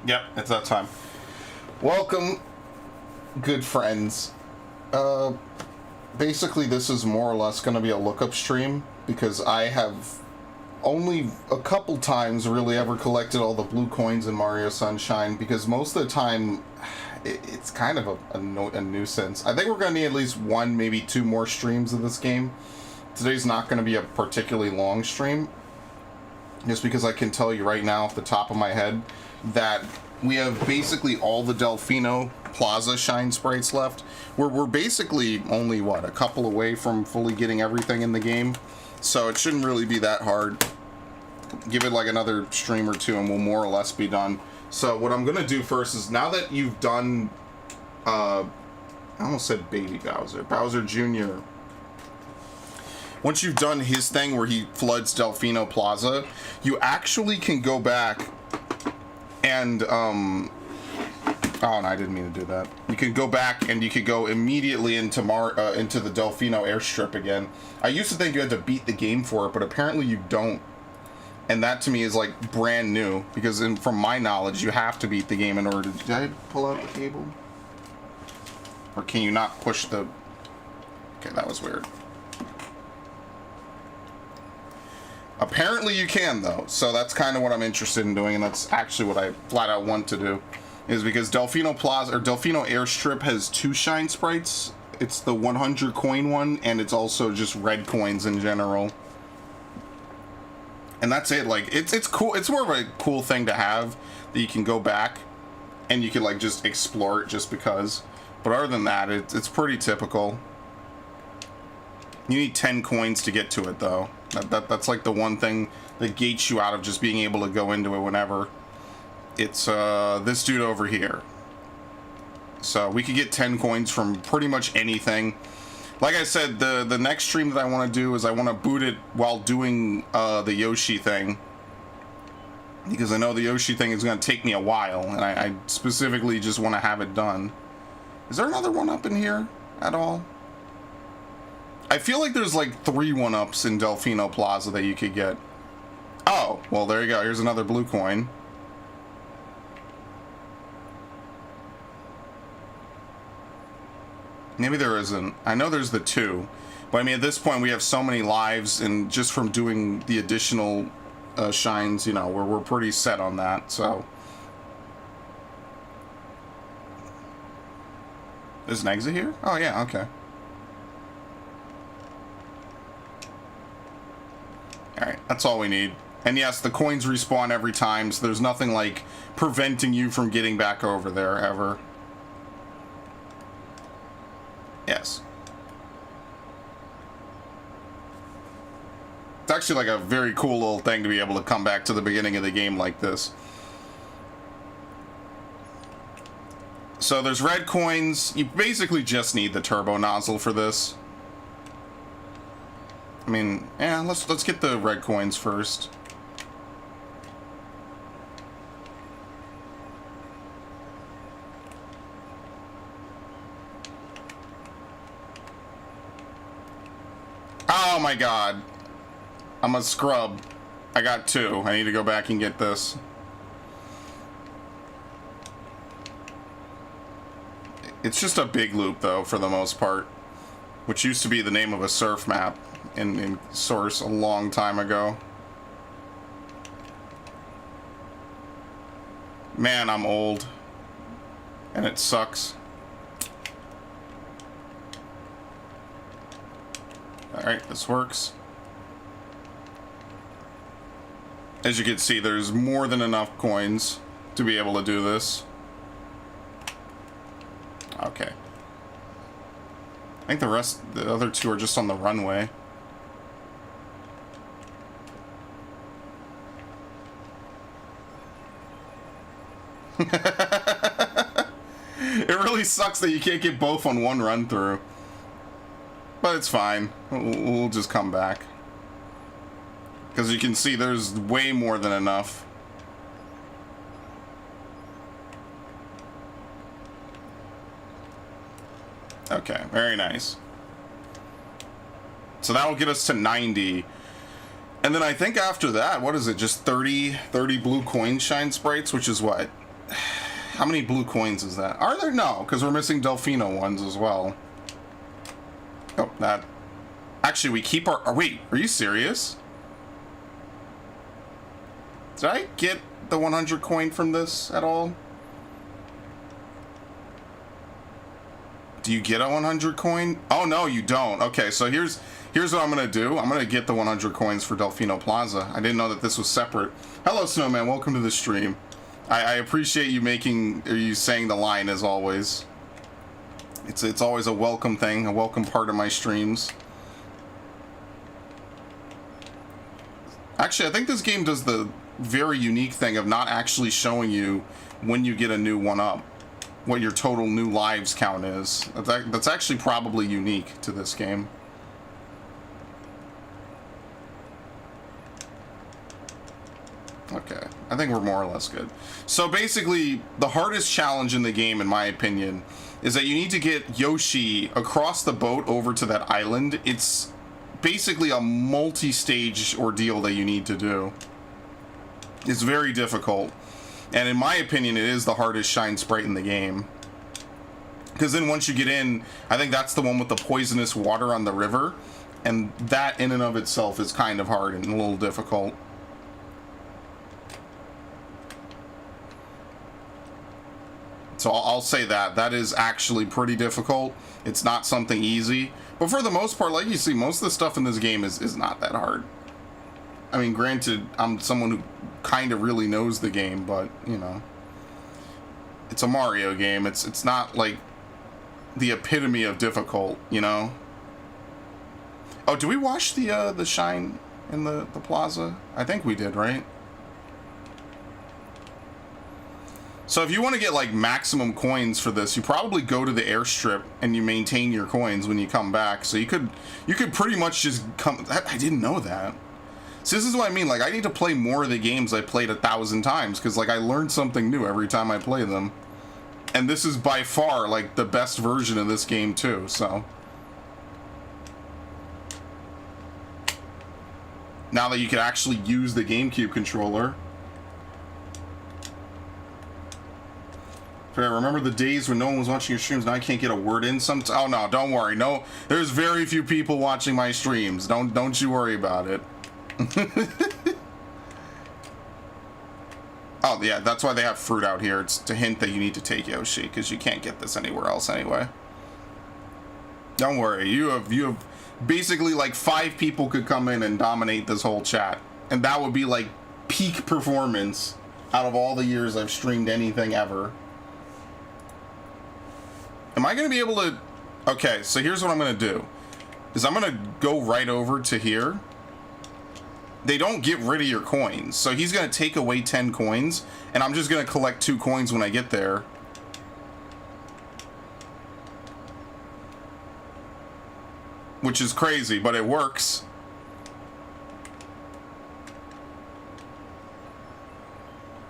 Yep, it's that time. Welcome, good friends. Basically this is more or less going to be a lookup stream because I have only a couple times really ever collected all the blue coins in Mario Sunshine, because most of the time it's kind of a nuisance. I think we're going to need at least one, maybe two more streams of this game. Today's not going to be a particularly long stream, just because I can tell you right now off the top of my head that we have basically all the Delfino Plaza Shine sprites left. We're basically only, what, a couple away from fully getting everything in the game, so it shouldn't really be that hard. Give it like another stream or two and we'll more or less be done. So what I'm gonna do first is, now that you've done, I almost said Baby Bowser Jr. Once you've done his thing where he floods Delfino Plaza, you actually can go back and, oh, no, I didn't mean to do that. You can go back and you could go immediately into the Delfino airstrip again. I used to think you had to beat the game for it, but apparently you don't. And that to me is like brand new, because from my knowledge, you have to beat the game in order to... Did I pull out the cable? Or can you not push the... Okay, that was weird. Apparently you can, though, so that's kind of what I'm interested in doing, and that's actually what I flat out want to do, is because Delfino Plaza, or Delfino Airstrip, has two shine sprites. It's the 100 coin one, and it's also just red coins in general. And that's it. Like, it's cool. It's more of a cool thing to have, that you can go back and you can like just explore it just because. But other than that, it's pretty typical. You need 10 coins to get to it, though. That's like the one thing that gates you out of just being able to go into it whenever. It's this dude over here. So we could get 10 coins from pretty much anything. Like I said, the next stream that I want to do is I want to boot it while doing the Yoshi thing, because I know the Yoshi thing is going to take me a while, and I specifically just want to have it done. Is there another one up in here at all? I feel like there's like 3 one-ups in Delfino Plaza that you could get. Oh, well, there you go. Here's another blue coin. Maybe there isn't. I know there's the 2. But I mean, at this point, we have so many lives, and just from doing the additional shines, you know, we're pretty set on that, so. There's an exit here? Oh, yeah, okay. Alright, that's all we need. And yes, the coins respawn every time, so there's nothing like preventing you from getting back over there, ever. Yes. It's actually like a very cool little thing to be able to come back to the beginning of the game like this. So there's red coins. You basically just need the turbo nozzle for this. I mean, yeah, let's get the red coins first. Oh my god. I'm a scrub. I got 2. I need to go back and get this. It's just a big loop, though, for the most part. Which used to be the name of a surf map in Source a long time ago. Man, I'm old. And it sucks. Alright, this works. As you can see, there's more than enough coins to be able to do this. Okay. I think the other 2 are just on the runway. It really sucks that you can't get both on one run through. But it's fine. We'll just come back. Because you can see there's way more than enough. Okay, very nice. So that will get us to 90. And then I think after that, what is it? Just 30 blue coin shine sprites, which is what? How many blue coins is that? Are there? No, because we're missing Delfino ones as well. Oh, that... Actually, we keep our... wait, are you serious? Did I get the 100 coin from this at all? Do you get a 100 coin? Oh, no, you don't. Okay, so here's what I'm going to do. I'm going to get the 100 coins for Delfino Plaza. I didn't know that this was separate. Hello, Snowman. Welcome to the stream. I appreciate you saying the line, as always. It's always a welcome thing, a welcome part of my streams. Actually, I think this game does the very unique thing of not actually showing you when you get a new one-up, what your total new lives count is. That's actually probably unique to this game. Okay, I think we're more or less good. So basically, the hardest challenge in the game, in my opinion, is that you need to get Yoshi across the boat over to that island. It's basically a multi-stage ordeal that you need to do. It's very difficult. And in my opinion, it is the hardest Shine Sprite in the game. Because then once you get in, I think that's the one with the poisonous water on the river. And that in and of itself is kind of hard and a little difficult. So I'll say that is actually pretty difficult. It's not something easy. But for the most part, like you see, most of the stuff in this game is not that hard. I mean, granted, I'm someone who kind of really knows the game, but, you know. It's a Mario game. It's not, like, the epitome of difficult, you know? Oh, do we watch the Shine in the plaza? I think we did, right? So if you want to get like maximum coins for this, you probably go to the airstrip and you maintain your coins when you come back. So you could pretty much just come. I didn't know that. So this is what I mean. Like, I need to play more of the games I played 1,000 times because like I learn something new every time I play them. And this is by far like the best version of this game too. So now that you can actually use the GameCube controller. Remember the days when no one was watching your streams? Now I can't get a word in. Oh no, don't worry. No, there's very few people watching my streams. Don't you worry about it. Oh yeah, that's why they have fruit out here. It's to hint that you need to take Yoshi because you can't get this anywhere else anyway. Don't worry. You have basically like 5 people could come in and dominate this whole chat, and that would be like peak performance out of all the years I've streamed anything ever. Am I going to be able to... Okay, so here's what I'm going to do. Is I'm going to go right over to here. They don't get rid of your coins. So he's going to take away 10 coins. And I'm just going to collect 2 coins when I get there. Which is crazy, but it works.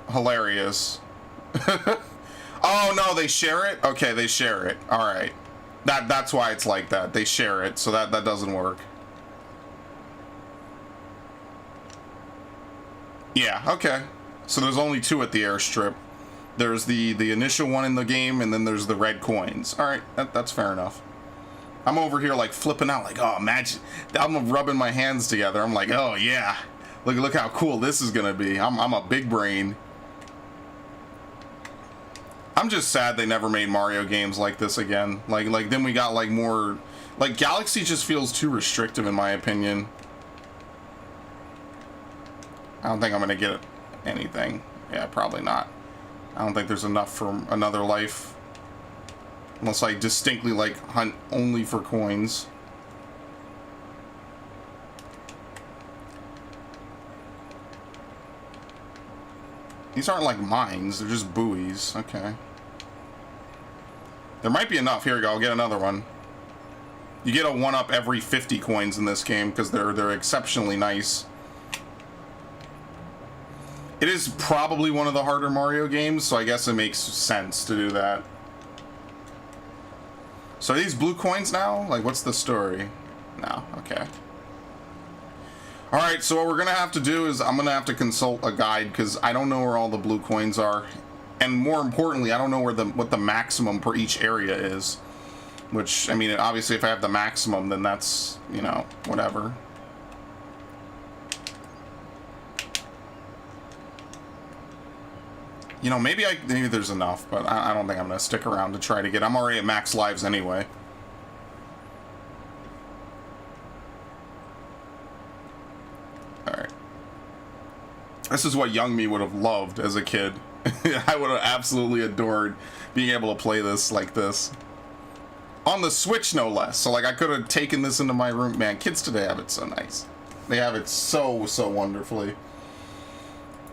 Hilarious. Oh no, they share it? Okay, they share it. Alright. That's why it's like that. They share it, so that doesn't work. Yeah, okay. So there's only 2 at the airstrip. There's the initial one in the game, and then there's the red coins. Alright, that's fair enough. I'm over here like flipping out, like, oh, imagine. I'm rubbing my hands together. I'm like, oh yeah. Look how cool this is gonna be. I'm a big brain. I'm just sad they never made Mario games like this again. Like then we got like more... Like Galaxy just feels too restrictive in my opinion. I don't think I'm gonna get anything. Yeah, probably not. I don't think there's enough for another life. Unless I distinctly like hunt only for coins. These aren't like mines, they're just buoys. Okay. There might be enough. Here we go, I'll get another one. You get a 1-up every 50 coins in this game because they're exceptionally nice. It is probably one of the harder Mario games, so I guess it makes sense to do that. So are these blue coins now? Like, what's the story? No, okay. Alright, so what we're gonna have to do is I'm gonna have to consult a guide because I don't know where all the blue coins are. And more importantly, I don't know what the maximum per each area is. Which, I mean, obviously if I have the maximum, then that's, you know, whatever. You know, maybe there's enough, but I don't think I'm going to stick around to try to get... I'm already at max lives anyway. Alright. This is what young me would have loved as a kid. I would have absolutely adored being able to play this like this. On the Switch, no less. So, like, I could have taken this into my room. Man, kids today have it so nice. They have it so, so wonderfully.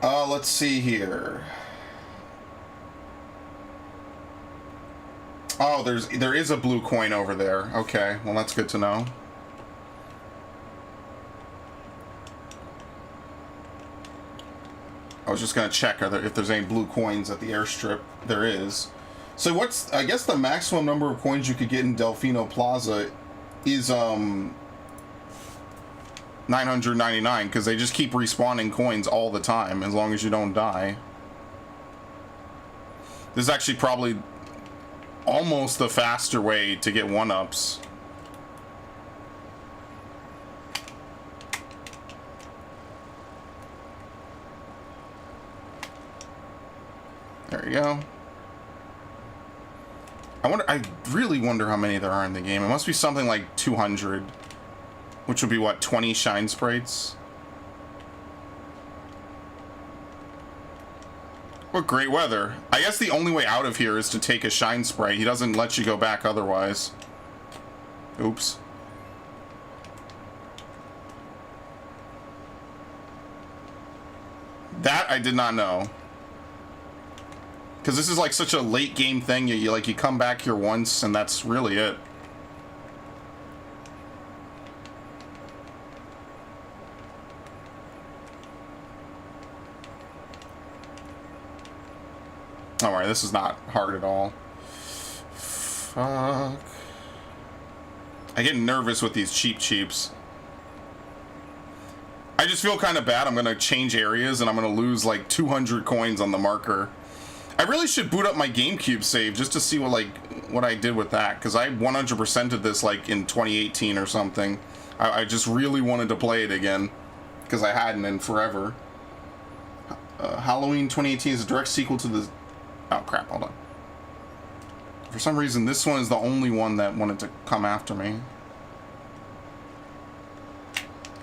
Let's see here. Oh, there is a blue coin over there. Okay, well, that's good to know. I was just gonna check if there's any blue coins at the airstrip. There is. So I guess the maximum number of coins you could get in Delfino Plaza is 999, because they just keep respawning coins all the time as long as you don't die. This is actually probably almost the faster way to get 1-ups. There you go. I really wonder how many there are in the game. It must be something like 200, which would be what, 20 shine sprites? What great weather. I guess the only way out of here is to take a shine sprite. He doesn't let you go back otherwise. Oops. That I did not know. Because this is like such a late game thing. You come back here once and that's really it. Alright, this is not hard at all. Fuck. I get nervous with these cheaps. I just feel kind of bad. I'm going to change areas and I'm going to lose like 200 coins on the marker. I really should boot up my GameCube save just to see what I did with that, because I 100%ed this like in 2018 or something. I just really wanted to play it again, because I hadn't in forever. Halloween 2018 is a direct sequel to the... Oh crap, hold on. For some reason this one is the only one that wanted to come after me.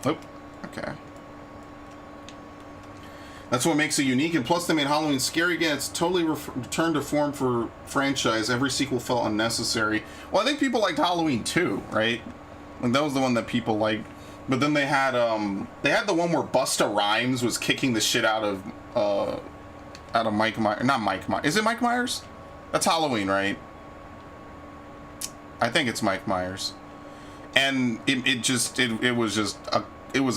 Oh, okay. That's what makes it unique, and plus they made Halloween scary again. It's totally returned to form for franchise. Every sequel felt unnecessary. Well, I think people liked Halloween 2, right? Like, that was the one that people liked. But then they had the one where Busta Rhymes was kicking the shit out of Mike Myers. Not Mike Myers. Is it Mike Myers? That's Halloween, right? I think it's Mike Myers. And it was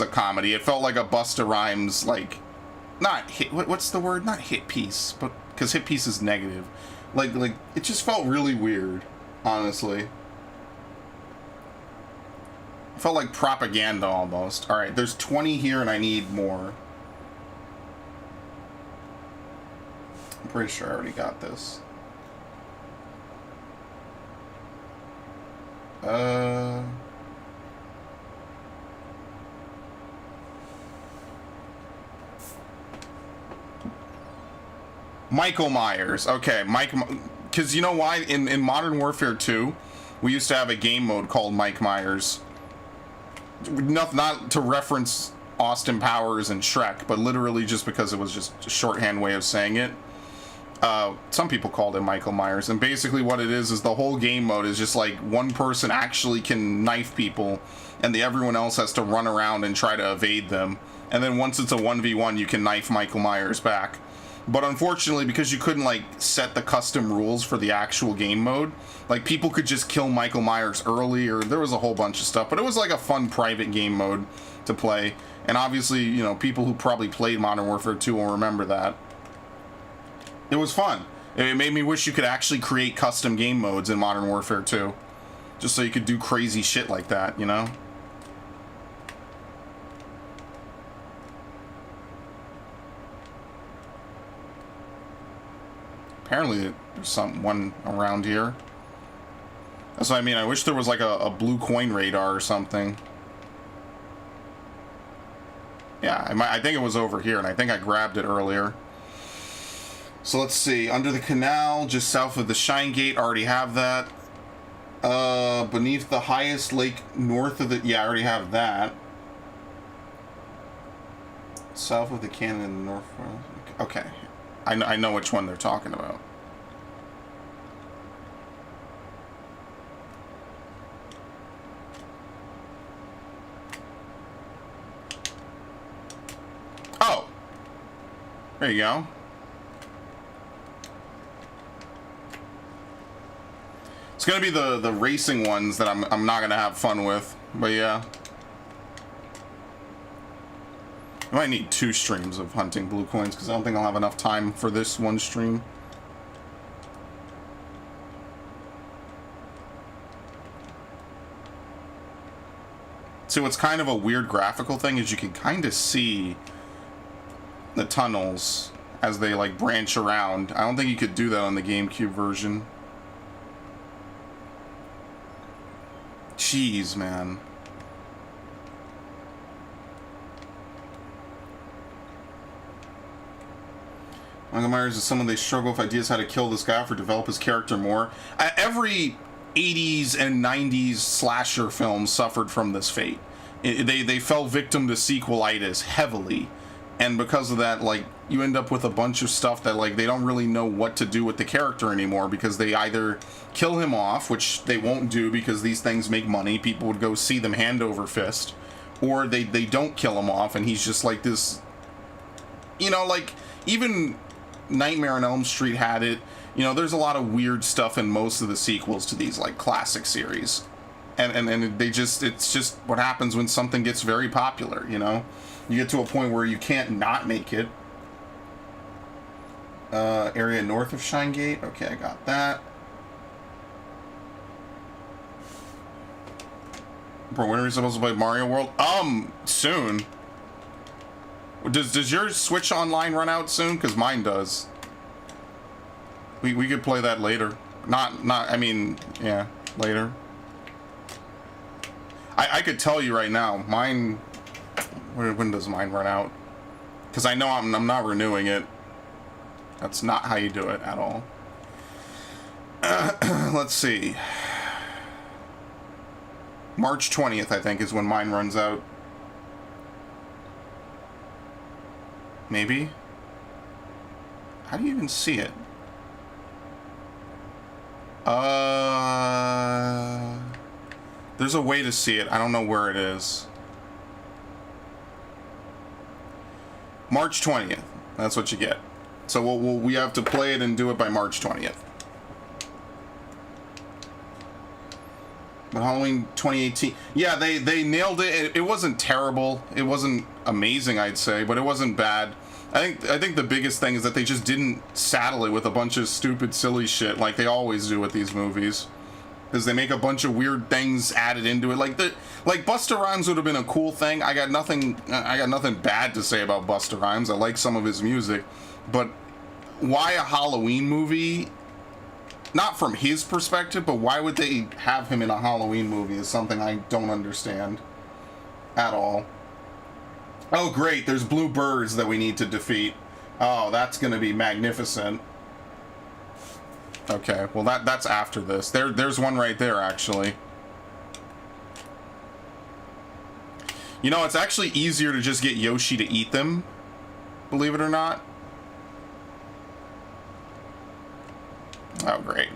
a comedy. It felt like a Busta Rhymes, like, not hit, what's the word? Not hit piece, but because hit piece is negative. Like it just felt really weird, honestly. It felt like propaganda almost. All right, there's 20 here and I need more. I'm pretty sure I already got this. Michael Myers. Okay, because you know why? In Modern Warfare 2, we used to have a game mode called Mike Myers. Not to reference Austin Powers and Shrek, but literally just because it was just a shorthand way of saying it. Some people called it Michael Myers, and basically what it is the whole game mode is just like one person actually can knife people, and everyone else has to run around and try to evade them. And then once it's a 1v1, you can knife Michael Myers back. But unfortunately, because you couldn't like set the custom rules for the actual game mode, like people could just kill Michael Myers early, or there was a whole bunch of stuff. But it was like a fun private game mode to play. And obviously, you know, people who probably played Modern Warfare 2 will remember that. It was fun. It made me wish you could actually create custom game modes in Modern Warfare 2. Just so you could do crazy shit like that, you know? Apparently there's one around here. That's what I mean. I wish there was like a blue coin radar or something. Yeah, I think it was over here, and I think I grabbed it earlier. So let's see. Under the canal, just south of the Shine Gate, already have that. Beneath the highest lake north of the... Yeah, I already have that. South of the canyon, north... Okay. I know which one they're talking about. Oh! There you go. It's gonna be the racing ones that I'm not gonna have fun with, but yeah. I might need 2 streams of hunting blue coins because I don't think I'll have enough time for this one stream. So what's kind of a weird graphical thing is you can kind of see the tunnels as they like branch around. I don't think you could do that on the GameCube version. Jeez, man. Michael Myers is someone they struggle with ideas how to kill this guy or develop his character more. Every 80s and 90s slasher film suffered from this fate. They fell victim to sequelitis heavily. And because of that, like, you end up with a bunch of stuff that, like, they don't really know what to do with the character anymore because they either kill him off, which they won't do because these things make money. People would go see them hand over fist. Or they don't kill him off and he's just like this, you know, like, even Nightmare on Elm Street had it. You know, there's a lot of weird stuff in most of the sequels to these, like, classic series. And they just, it's just what happens when something gets very popular, you know? You get to a point where you can't not make it. Area north of Shine Gate. Okay, I got that. Bro, when are we supposed to play Mario World? Soon. Does your Switch Online run out soon? Because mine does. We could play that later. I mean, yeah, later. I could tell you right now, mine... When does mine run out? Because I know I'm not renewing it. That's not how you do it at all. Let's see. March 20th, I think, is when mine runs out. Maybe? How do you even see it? There's a way to see it. I don't know where it is. March 20th. That's what you get. So we have to play it and do it by March 20th. But Halloween 2018. Yeah, they nailed it. It wasn't terrible. It wasn't amazing, I'd say, but it wasn't bad. I think the biggest thing is that they just didn't saddle it with a bunch of stupid, silly shit like they always do with these movies. Because they make a bunch of weird things added into it. Like Busta Rhymes would have been a cool thing. I got nothing bad to say about Busta Rhymes. I like some of his music, but why a Halloween movie? Not from his perspective, but why would they have him in a Halloween movie is something I don't understand at all. Oh, great, there's blue birds that we need to defeat. Oh, that's going to be magnificent. Okay, well that's after this. There's one right there, actually. You know, it's actually easier to just get Yoshi to eat them, believe it or not. Oh, great.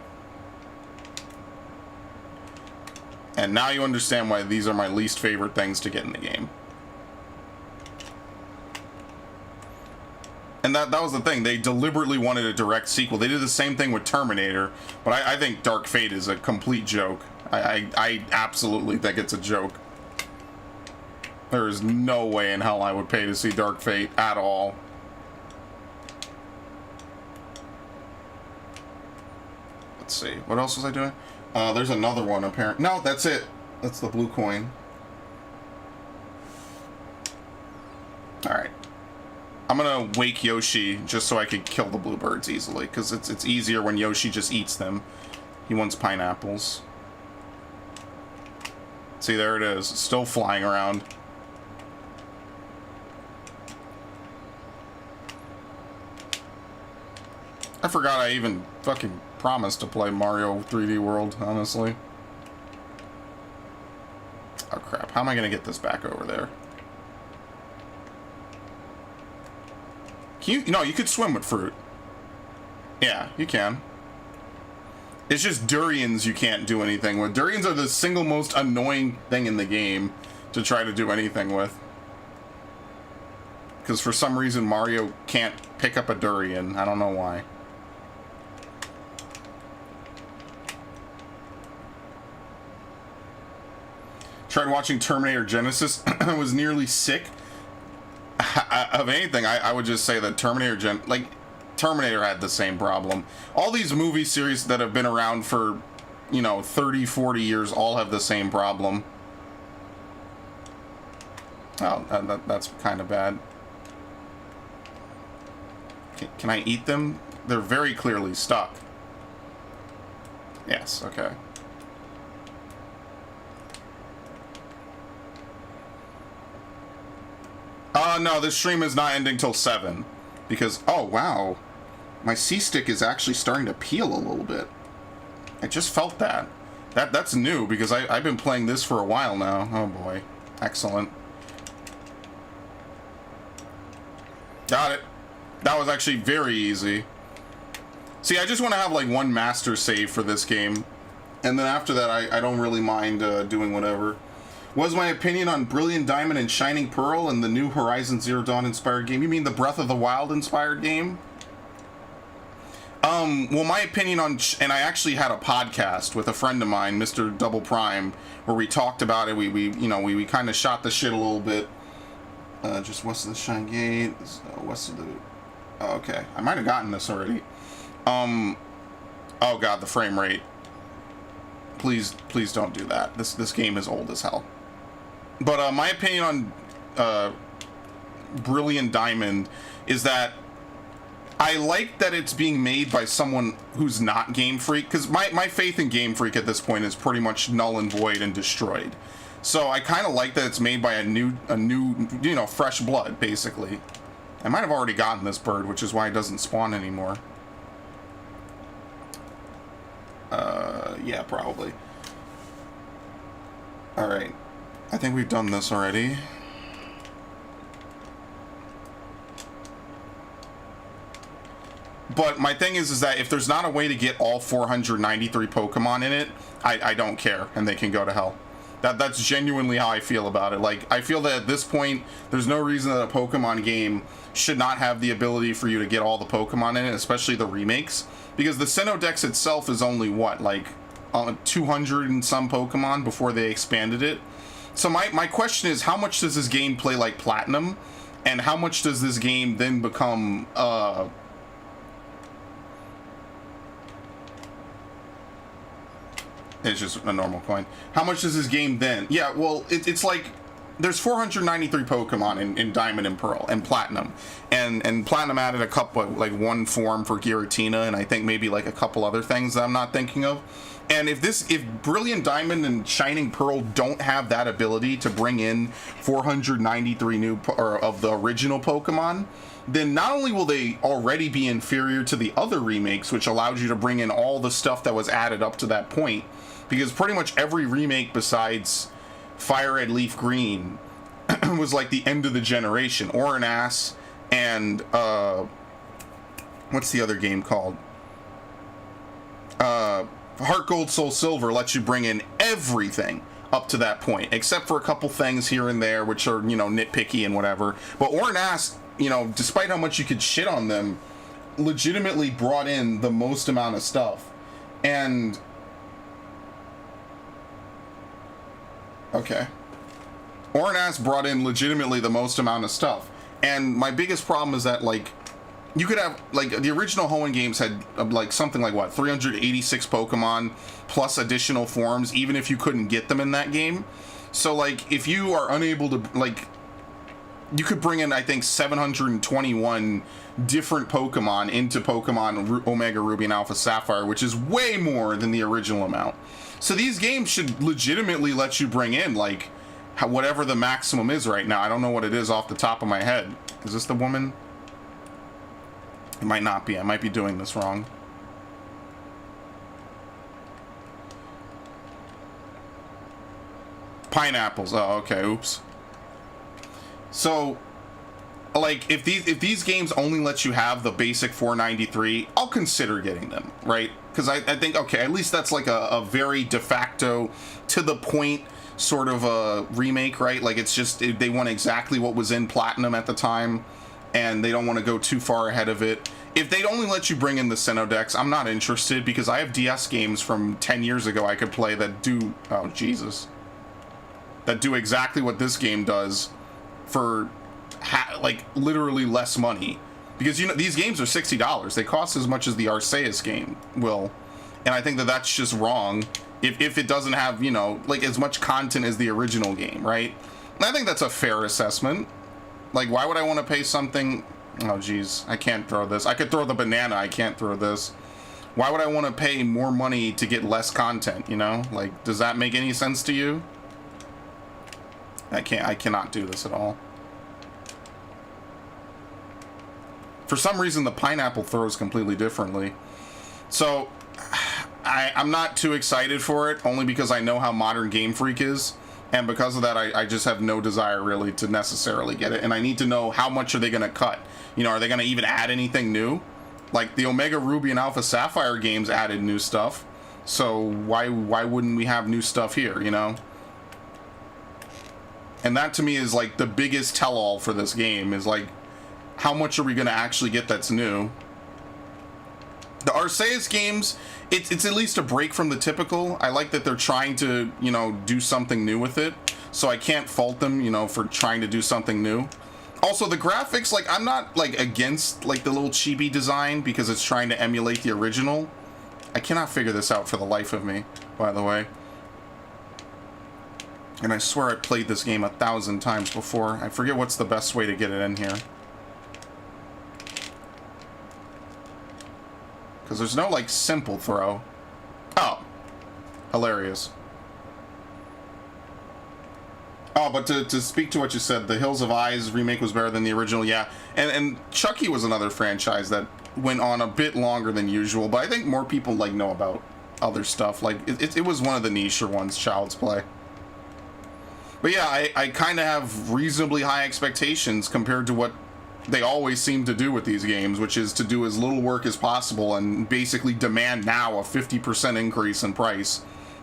And now you understand why these are my least favorite things to get in the game. And that was the thing. They deliberately wanted a direct sequel. They did the same thing with Terminator, but I think Dark Fate is a complete joke. I absolutely think it's a joke. There is no way in hell I would pay to see Dark Fate at all. Let's see. What else was I doing? There's another one, apparently. No, that's it. That's the blue coin. Alright. I'm gonna wake Yoshi just so I could kill the bluebirds easily, because it's easier when Yoshi just eats them. He wants pineapples. See, there it is. It's still flying around. I forgot I even fucking promised to play Mario 3D World, honestly. Oh crap, how am I gonna get this back over there? Can you, no, you could swim with fruit. Yeah, you can. It's just durians you can't do anything with. Durians are the single most annoying thing in the game to try to do anything with. Because for some reason Mario can't pick up a durian. I don't know why. Tried watching Terminator Genesis. I was nearly sick. Of anything, I would just say that Terminator had the same problem. All these movie series that have been around for, you know, 30, 40 years all have the same problem. Oh, that's kind of bad. Can I eat them? They're very clearly stuck. Yes, okay. No, this stream is not ending till 7. Because, oh, wow. My C-stick is actually starting to peel a little bit. I just felt that. That's new, because I've been playing this for a while now. Oh, boy. Excellent. Got it. That was actually very easy. See, I just want to have, like, one master save for this game. And then after that, I don't really mind doing whatever. Was my opinion on Brilliant Diamond and Shining Pearl and the new Horizon Zero Dawn inspired game? You mean the Breath of the Wild inspired game? Well, my opinion on... And I actually had a podcast with a friend of mine, Mr. Double Prime, where we talked about it. We kind of shot the shit a little bit. Just west of the Shine Gate. West of the... Oh, okay. I might have gotten this already. Oh, God, the frame rate. Please don't do that. This game is old as hell. But my opinion on Brilliant Diamond is that I like that it's being made by someone who's not Game Freak, because my faith in Game Freak at this point is pretty much null and void and destroyed. So I kind of like that it's made by a new, you know, fresh blood, basically. I might have already gotten this bird, which is why it doesn't spawn anymore. Yeah, probably. Alright. I think we've done this already. But my thing is that if there's not a way to get all 493 Pokemon in it, I don't care, and they can go to hell. That's genuinely how I feel about it. Like, I feel that at this point, there's no reason that a Pokemon game should not have the ability for you to get all the Pokemon in it, especially the remakes. Because the Sinnoh Dex itself is only, what, like 200 and some Pokemon before they expanded it. So my question is, how much does this game play like Platinum? And how much does this game then become, It's just a normal coin. How much does this game then? Yeah, well, it's like there's 493 Pokemon in Diamond and Pearl and Platinum, and Platinum added a couple, like one form for Giratina, and I think maybe like a couple other things that I'm not thinking of. And if Brilliant Diamond and Shining Pearl don't have that ability to bring in 493 new of the original Pokemon, then not only will they already be inferior to the other remakes, which allows you to bring in all the stuff that was added up to that point, because pretty much every remake besides Fire Red Leaf Green was like the end of the generation. Oranass and what's the other game called? Heart Gold Soul Silver lets you bring in everything up to that point, except for a couple things here and there, which are, you know, nitpicky and whatever. But Oranass, you know, despite how much you could shit on them, legitimately brought in the most amount of stuff. And okay, Oranass brought in legitimately the most amount of stuff. And my biggest problem is that, like, you could have, like, the original Hoenn games had, like, something like, what, 386 Pokemon plus additional forms, even if you couldn't get them in that game. So, like, if you are unable to, like, you could bring in, I think, 721 different Pokemon into Pokemon Omega Ruby and Alpha Sapphire, which is way more than the original amount. So these games should legitimately let you bring in, like, whatever the maximum is right now. I don't know what it is off the top of my head. Is this the woman? It might not be. I might be doing this wrong. Pineapples. Oh, okay. Oops. So, like, if these games only let you have the basic 493, I'll consider getting them, right? Because I think, okay, at least that's like a very de facto, to the point sort of a remake, right? Like, it's just, they want exactly what was in Platinum at the time, and they don't want to go too far ahead of it. If they'd only let you bring in the Sinnoh decks, I'm not interested, because I have DS games from 10 years ago I could play that do, oh, Jesus, that do exactly what this game does for, like, literally less money. Because, you know, these games are $60. They cost as much as the Arceus game will. And I think that that's just wrong if it doesn't have, you know, like, as much content as the original game, right? And I think that's a fair assessment. Like, why would I want to pay something... Oh, geez. I can't throw this. I could throw the banana. I can't throw this. Why would I want to pay more money to get less content, you know? Like, does that make any sense to you? I cannot do this at all. For some reason, the pineapple throws completely differently. So, I'm not too excited for it, only because I know how modern Game Freak is. And because of that, I just have no desire, really, to necessarily get it. And I need to know, how much are they going to cut? You know, are they going to even add anything new? Like, the Omega Ruby and Alpha Sapphire games added new stuff. So, why wouldn't we have new stuff here, you know? And that, to me, is, like, the biggest tell-all for this game, is, like, how much are we going to actually get that's new? The Arceus games, it's at least a break from the typical. I like that they're trying to, you know, do something new with it. So I can't fault them, you know, for trying to do something new. Also, the graphics, like, I'm not, like, against, like, the little chibi design because it's trying to emulate the original. I cannot figure this out for the life of me, by the way. And I swear I played this game 1,000 times before. I forget what's the best way to get it in here. Because there's no, like, simple throw. Oh. Hilarious. Oh, but to speak to what you said, the Hills of Eyes remake was better than the original, yeah. And Chucky was another franchise that went on a bit longer than usual, but I think more people, like, know about other stuff. Like, it was one of the nicher ones, Child's Play. But yeah, I kind of have reasonably high expectations compared to what they always seem to do with these games, which is to do as little work as possible and basically demand now a 50% increase in price.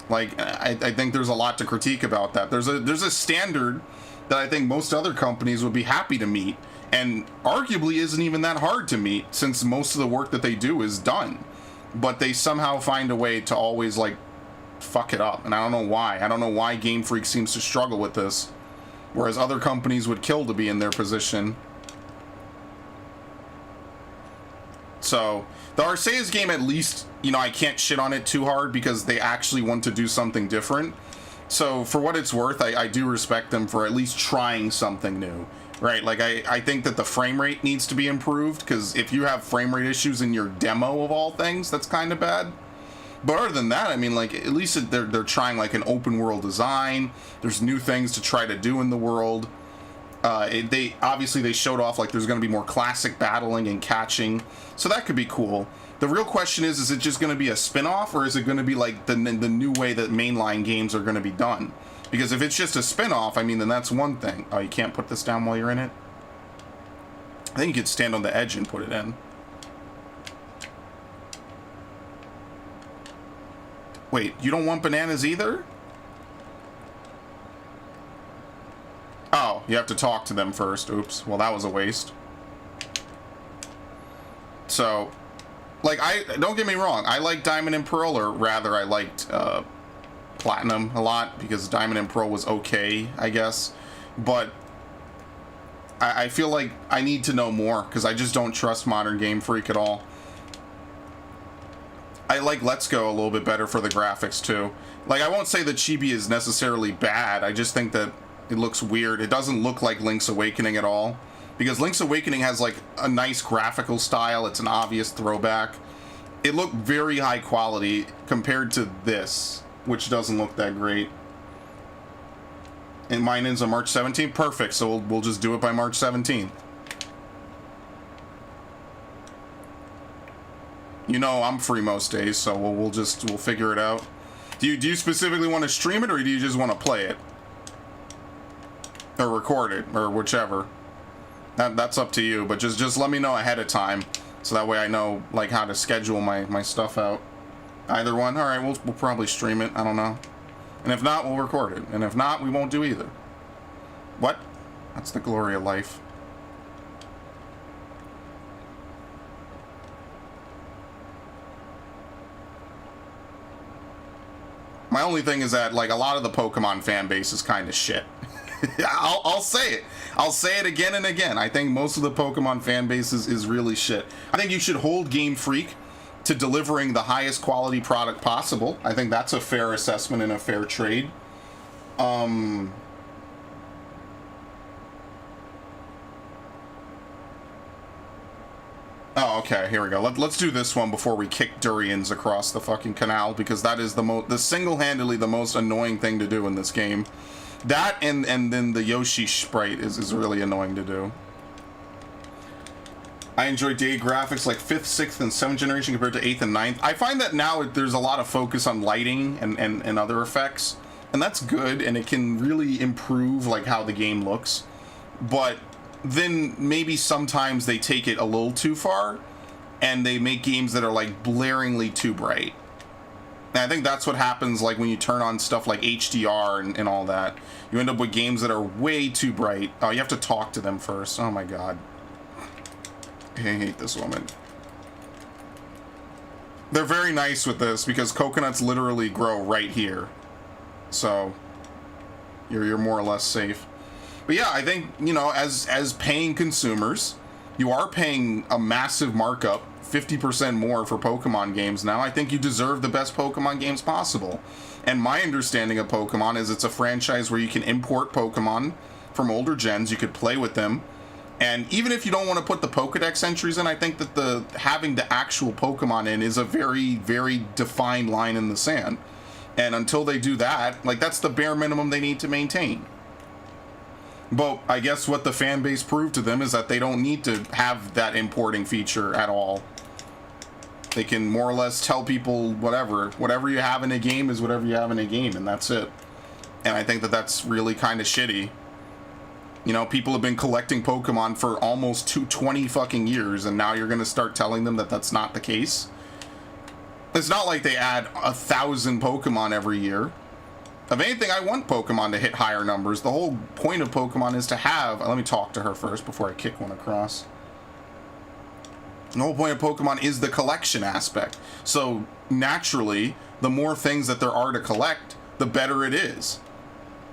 Like, I think there's a lot to critique about that. There's a standard that I think most other companies would be happy to meet, and arguably isn't even that hard to meet, since most of the work that they do is done. But they somehow find a way to always, like, fuck it up, and I don't know why. I don't know why Game Freak seems to struggle with this, whereas other companies would kill to be in their position. So, the Arceus game, at least, you know, I can't shit on it too hard because they actually want to do something different. So, for what it's worth, I do respect them for at least trying something new, right? Like, I think that the frame rate needs to be improved, because if you have frame rate issues in your demo of all things, that's kind of bad. But other than that, I mean, like, at least they're trying, like, an open world design. There's new things to try to do in the world. They obviously showed off, like, there's going to be more classic battling and catching, so that could be cool. The real question is it just going to be a spin-off, or is it going to be, like, the new way that mainline games are going to be done? Because if it's just a spin-off, I mean, then that's one thing. Oh, you can't put this down while you're in it? I think you could stand on the edge and put it in. Wait, you don't want bananas either? Oh, you have to talk to them first. Oops. Well, that was a waste. So, like, don't get me wrong. I like Diamond and Pearl, or rather, I liked Platinum a lot, because Diamond and Pearl was okay, I guess. But I feel like I need to know more, because I just don't trust modern Game Freak at all. I like Let's Go a little bit better for the graphics, too. Like, I won't say that Chibi is necessarily bad. I just think that It looks weird. It doesn't look like Link's Awakening at all. Because Link's Awakening has like a nice graphical style. It's an obvious throwback. It looked very high quality compared to this, which doesn't look that great. And mine ends on March 17th. Perfect. So we'll just do it by March 17th. You know I'm free most days, so we'll figure it out. Do you specifically want to stream it, or do you just want to play it? Or record it, or whichever. That's up to you, but just let me know ahead of time, so that way I know like how to schedule my stuff out. Either one. All right, we'll probably stream it. I don't know. And if not, we'll record it. And if not, we won't do either. What? That's the glory of life. My only thing is that, like, a lot of the Pokemon fan base is kind of shit. I'll say it. I'll say it again and again. I think most of the Pokemon fan base is really shit. I think you should hold Game Freak to delivering the highest quality product possible. I think that's a fair assessment and a fair trade. Oh, okay, here we go. Let's do this one before we kick durians across the fucking canal, because that is the single-handedly the most annoying thing to do in this game. That and then the Yoshi sprite is really annoying to do. I enjoy dated graphics like 5th, 6th, and 7th generation compared to 8th and 9th. I find that now there's a lot of focus on lighting and other effects, and that's good, and it can really improve like how the game looks. But then maybe sometimes they take it a little too far, and they make games that are like blaringly too bright. And I think that's what happens like when you turn on stuff like HDR and all that. You end up with games that are way too bright. Oh, you have to talk to them first. Oh my god. I hate this woman. They're very nice with this because coconuts literally grow right here. So you're more or less safe. But yeah, I think, you know, as paying consumers, you are paying a massive markup, 50% more for Pokemon games now. I think you deserve the best Pokemon games possible. And my understanding of Pokemon is it's a franchise where you can import Pokemon from older gens, you could play with them. And even if you don't want to put the Pokedex entries in, I think that having the actual Pokemon in is a very, very defined line in the sand. And until they do that, like, that's the bare minimum they need to maintain. But I guess what the fan base proved to them is that they don't need to have that importing feature at all. They can more or less tell people whatever you have in a game is whatever you have in a game, and that's it. And I think that that's really kind of shitty. You know, people have been collecting Pokemon for almost 20 fucking years, and now you're going to start telling them that that's not the case? It's not like they add 1,000 Pokemon every year. If anything, I want Pokemon to hit higher numbers. The whole point of Pokemon is to have... Let me talk to her first before I kick one across. The whole point of Pokemon is the collection aspect. So, naturally, the more things that there are to collect, the better it is.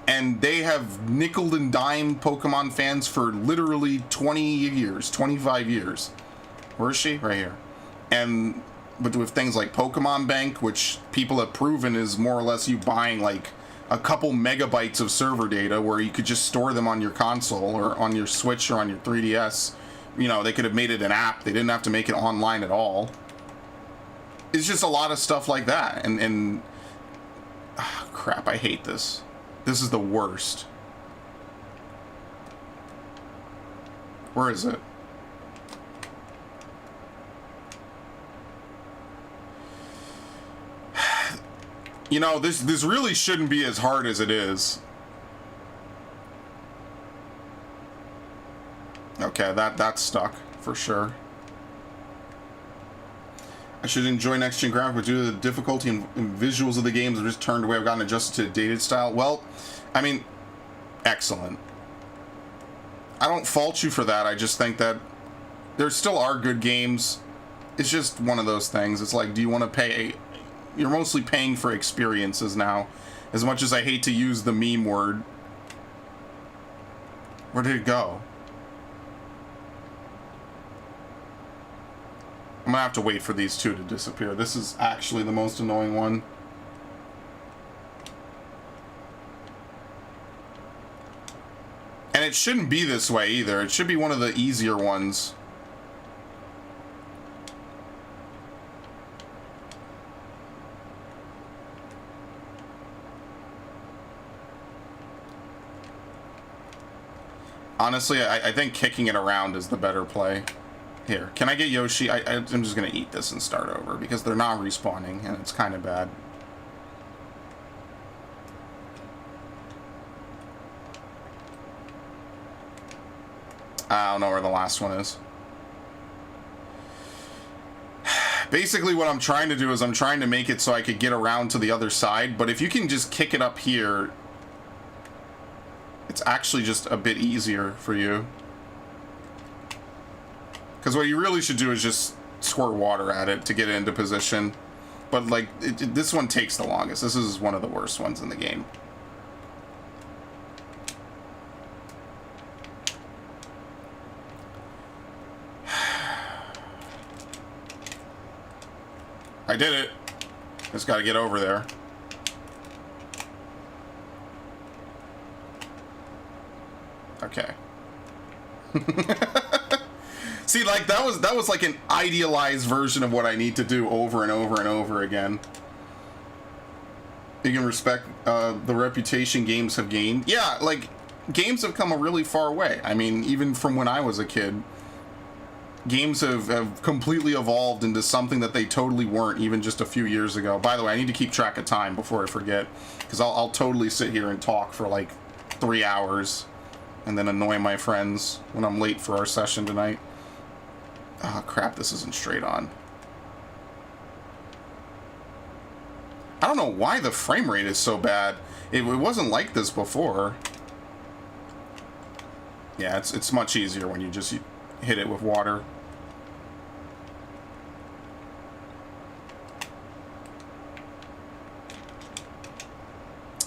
And they have nickel and dime Pokemon fans for literally 20 years, 25 years. Where is she? Right here. And but with things like Pokemon Bank, which people have proven is more or less you buying like a couple megabytes of server data where you could just store them on your console or on your Switch or on your 3DS. You know, they could have made it an app. They didn't have to make it online at all. It's just a lot of stuff like that. And crap, I hate this. This is the worst. Where is it? You know, this really shouldn't be as hard as it is. Okay, that's stuck for sure. I should enjoy next gen graphics due to the difficulty and visuals of the games. I've just turned away. I've gotten adjusted to dated style. Well, I mean, excellent. I don't fault you for that. I just think that there still are good games. It's just one of those things. It's like, do you want to pay? You're mostly paying for experiences now. As much as I hate to use the meme word. Where did it go? I'm gonna have to wait for these two to disappear. This is actually the most annoying one. it shouldn't be this way either. It should be one of the easier ones. Honestly, I think kicking it around is the better play. Here, can I get Yoshi? I'm just going to eat this and start over because they're not respawning, and it's kind of bad. I don't know where the last one is. Basically, what I'm trying to do is I'm trying to make it so I could get around to the other side, but if you can just kick it up here, it's actually just a bit easier for you. Because what you really should do is just squirt water at it to get it into position. But, like, this one takes the longest. This is one of the worst ones in the game. I did it. Just gotta get over there. Okay. See, like, that was like an idealized version of what I need to do over and over and over again. You can respect the reputation games have gained. Yeah, like, games have come a really far way. I mean, even from when I was a kid, games have completely evolved into something that they totally weren't even just a few years ago. By the way, I need to keep track of time before I forget, because I'll totally sit here and talk for like 3 hours and then annoy my friends when I'm late for our session tonight. Oh crap, this isn't straight on. I don't know why the frame rate is so bad. It wasn't like this before. Yeah, it's much easier when you just hit it with water.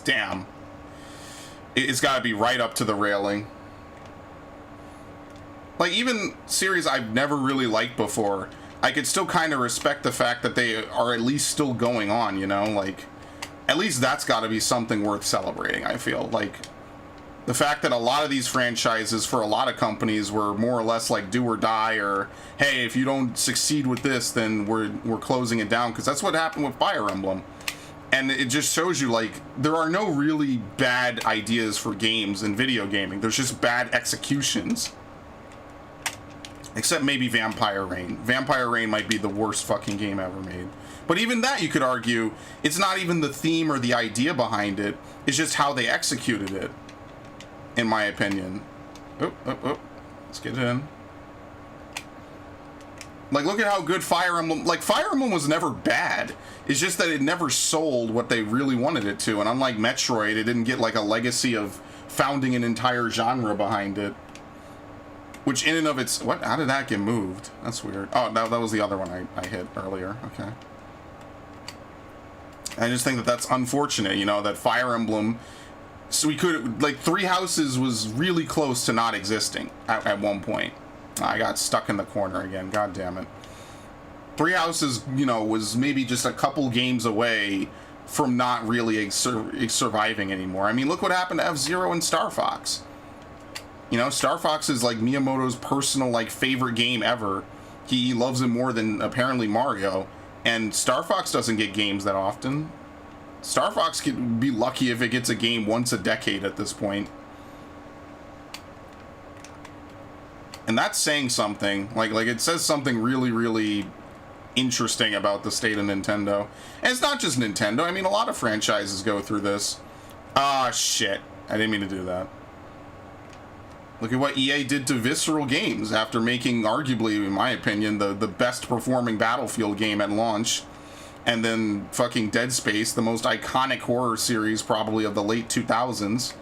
Damn. It's got to be right up to the railing. Like, even series I've never really liked before, I could still kind of respect the fact that they are at least still going on, you know? Like, at least that's got to be something worth celebrating, I feel. Like, the fact that a lot of these franchises for a lot of companies were more or less like do or die, or, hey, if you don't succeed with this, then we're closing it down, because that's what happened with Fire Emblem. And it just shows you, like, there are no really bad ideas for games in video gaming. There's just bad executions. Except maybe Vampire Reign. Vampire Reign might be the worst fucking game ever made. But even that, you could argue, it's not even the theme or the idea behind it. It's just how they executed it, in my opinion. Oh. Let's get it in. Like, look at how good Fire Emblem... Like, Fire Emblem was never bad. It's just that it never sold what they really wanted it to. And unlike Metroid, it didn't get, like, a legacy of founding an entire genre behind it. Which, in and of its... What? How did that get moved? That's weird. Oh, that was the other one I hit earlier. Okay. I just think that that's unfortunate, you know, that Fire Emblem... So we could... Like, Three Houses was really close to not existing at one point. I got stuck in the corner again. God damn it. Three Houses, you know, was maybe just a couple games away from not really surviving anymore. I mean, look what happened to F-Zero and Star Fox. You know, Star Fox is like Miyamoto's personal, like, favorite game ever. He loves it more than apparently Mario. And Star Fox doesn't get games that often. Star Fox could be lucky if it gets a game once a decade at this point. And that's saying something. Like it says something really, really interesting about the state of Nintendo. And it's not just Nintendo. I mean, a lot of franchises go through this. Ah, shit. I didn't mean to do that. Look at what EA did to Visceral Games after making, arguably, in my opinion, the best performing Battlefield game at launch. And then fucking Dead Space, the most iconic horror series probably of the late 2000s.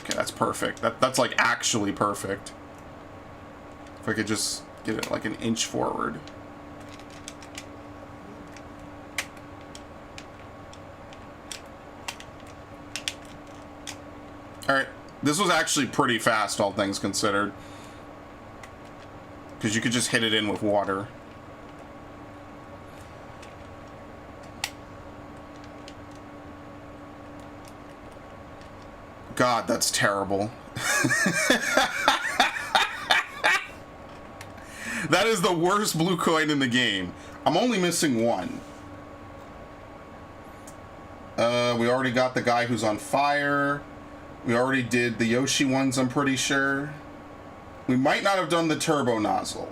Okay, that's perfect. That's like actually perfect. If I could just get it like an inch forward. Alright, this was actually pretty fast, all things considered. Because you could just hit it in with water. God, that's terrible. That is the worst blue coin in the game. I'm only missing one. We already got the guy who's on fire. We already did the Yoshi ones, I'm pretty sure. We might not have done the turbo nozzle.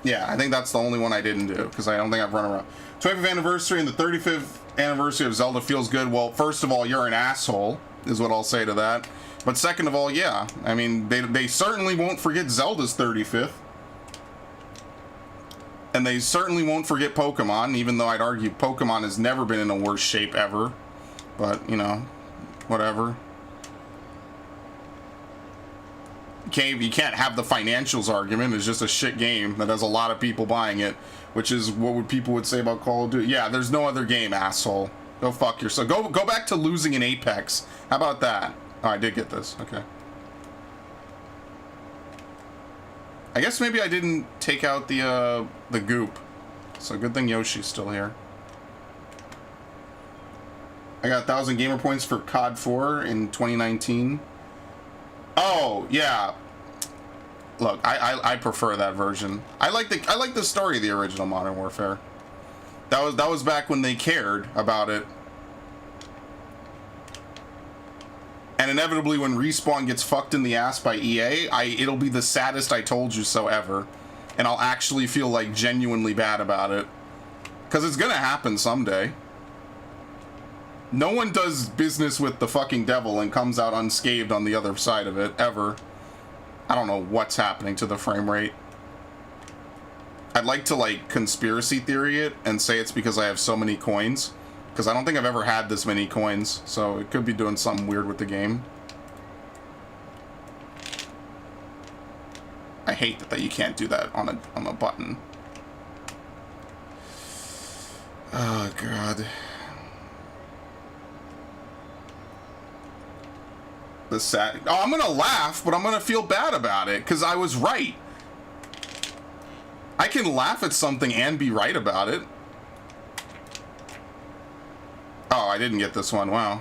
Yeah, I think that's the only one I didn't do, because I don't think I've run around. 25th anniversary and the 35th anniversary of Zelda feels good. Well, first of all, you're an asshole, is what I'll say to that. But second of all, yeah. I mean, they certainly won't forget Zelda's 35th. And they certainly won't forget Pokemon, even though I'd argue Pokemon has never been in a worse shape ever. But, you know, whatever. You can't have the financials argument. It's just a shit game that has a lot of people buying it, which is what people would say about Call of Duty. Yeah, there's no other game, asshole. Go fuck yourself. Go back to losing in Apex. How about that? Oh, I did get this. Okay. I guess maybe I didn't take out the goop. So good thing Yoshi's still here. I got 1,000 gamer points for COD 4 in 2019. Oh, yeah. Look, I prefer that version. I like the story of the original Modern Warfare. That was back when they cared about it. And inevitably, when Respawn gets fucked in the ass by EA, it'll be the saddest I told you so ever. And I'll actually feel like genuinely bad about it. Because it's gonna happen someday. No one does business with the fucking devil and comes out unscathed on the other side of it, ever. I don't know what's happening to the frame rate. I'd like to, like, conspiracy theory it and say it's because I have so many coins. Because I don't think I've ever had this many coins, so it could be doing something weird with the game. I hate that you can't do that on a button. Oh, God. Oh, I'm gonna laugh, but I'm gonna feel bad about it, because I was right. I can laugh at something and be right about it. Oh, I didn't get this one. Wow.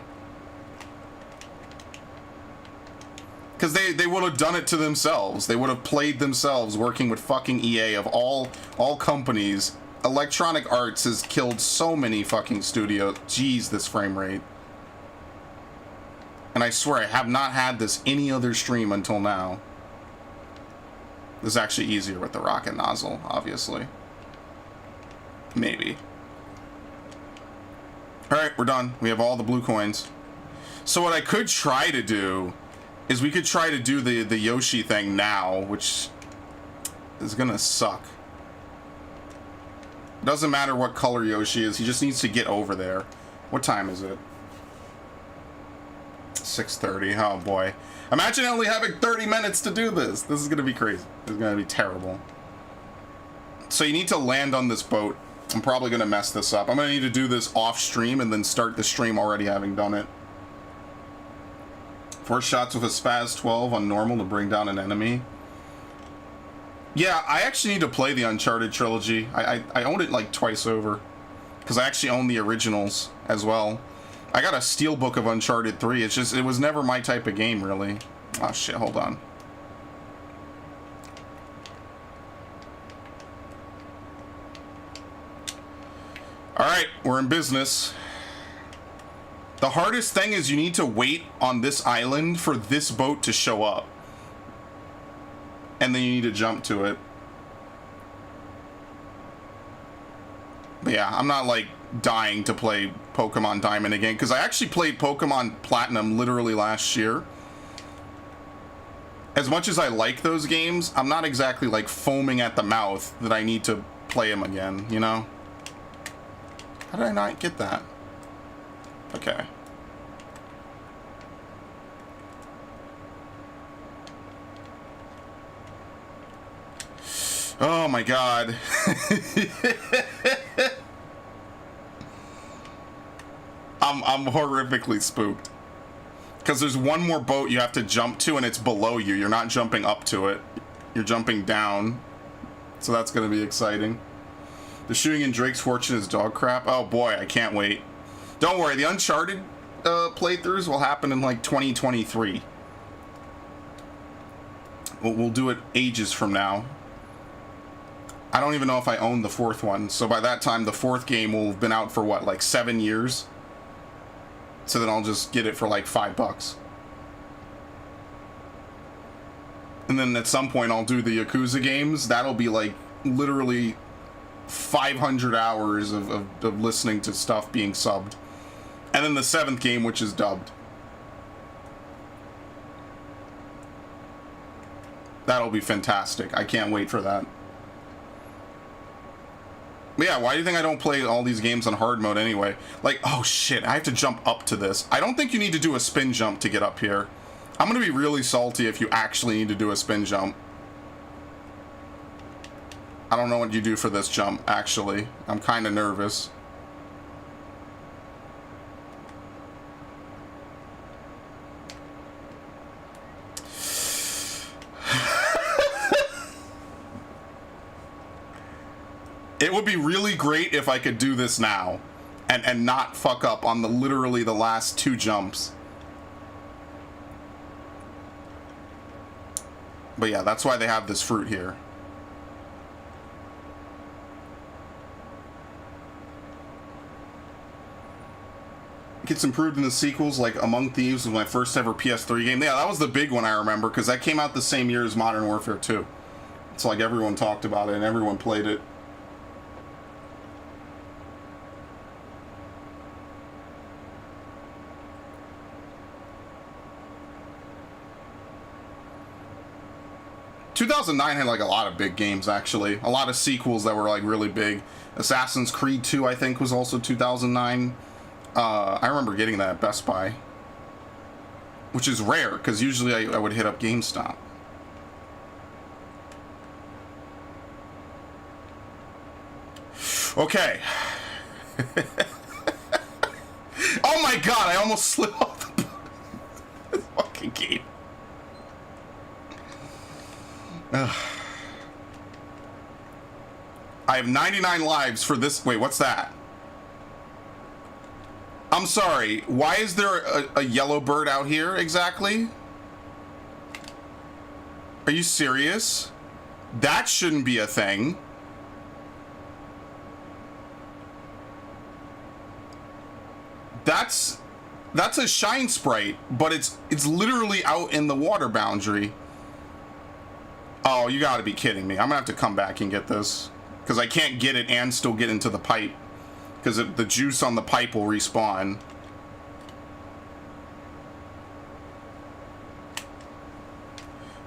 Because they would have done it to themselves. They would have played themselves working with fucking EA of all companies. Electronic Arts has killed so many fucking studios. Jeez, this frame rate. And I swear I have not had this any other stream until now. This is actually easier with the rocket nozzle, obviously. Maybe. Alright, we're done. We have all the blue coins. So what I could try to do is we could try to do the Yoshi thing now, which is gonna suck. Doesn't matter what color Yoshi is, he just needs to get over there. What time is it? 6:30. Oh boy. Imagine only having 30 minutes to do this. This is gonna be crazy. This is gonna be terrible. So you need to land on this boat. I'm probably gonna mess this up. I'm gonna need to do this off stream and then start the stream already having done it. 4 shots with a Spaz 12 on normal to bring down an enemy. Yeah, I actually need to play the Uncharted trilogy. I owned it like twice over. Because I actually own the originals as well. I got a steelbook of Uncharted 3. It's just, it was never my type of game, really. Oh shit, hold on. Alright, we're in business. The hardest thing is you need to wait on this island for this boat to show up. And then you need to jump to it. But yeah, I'm not like dying to play Pokemon Diamond again, because I actually played Pokemon Platinum literally last year. As much as I like those games, I'm not exactly like foaming at the mouth that I need to play them again, you know? How did I not get that? Okay. Oh my god. I'm horrifically spooked. Because there's one more boat you have to jump to and it's below you. You're not jumping up to it. You're jumping down. So that's going to be exciting. The shooting in Drake's Fortune is dog crap. Oh boy, I can't wait. Don't worry, the Uncharted playthroughs will happen in like 2023. We'll do it ages from now. I don't even know if I own the fourth one, so by that time the fourth game will have been out for what, like 7 years? So then I'll just get it for like $5. And then at some point I'll do the Yakuza games. That'll be like literally 500 hours of listening to stuff being subbed. And then the 7th game, which is dubbed. That'll be fantastic. I can't wait for that. But yeah, why do you think I don't play all these games on hard mode anyway? Like, oh shit, I have to jump up to this. I don't think you need to do a spin jump to get up here. I'm gonna be really salty if you actually need to do a spin jump. I don't know what you do for this jump, actually. I'm kind of nervous. It would be really great if I could do this now and not fuck up on literally the last 2 jumps. But yeah, that's why they have this fruit here. It gets improved in the sequels, like Among Thieves was my first ever PS3 game. Yeah, that was the big one I remember, because that came out the same year as Modern Warfare 2. It's like everyone talked about it and everyone played it. ...2009 had like a lot of big games, actually. A lot of sequels that were like really big. Assassin's Creed 2, I think, was also 2009. I remember getting that at Best Buy. Which is rare, because usually I would hit up GameStop. Okay. Oh my god, I almost slid off the fucking game. Ugh. I have 99 lives for this. Wait, what's that? I'm sorry. Why is there a yellow bird out here exactly? Are you serious? That shouldn't be a thing. That's a shine sprite, but it's literally out in the water boundary. Oh, you gotta be kidding me. I'm gonna have to come back and get this. Because I can't get it and still get into the pipe. Because the juice on the pipe will respawn.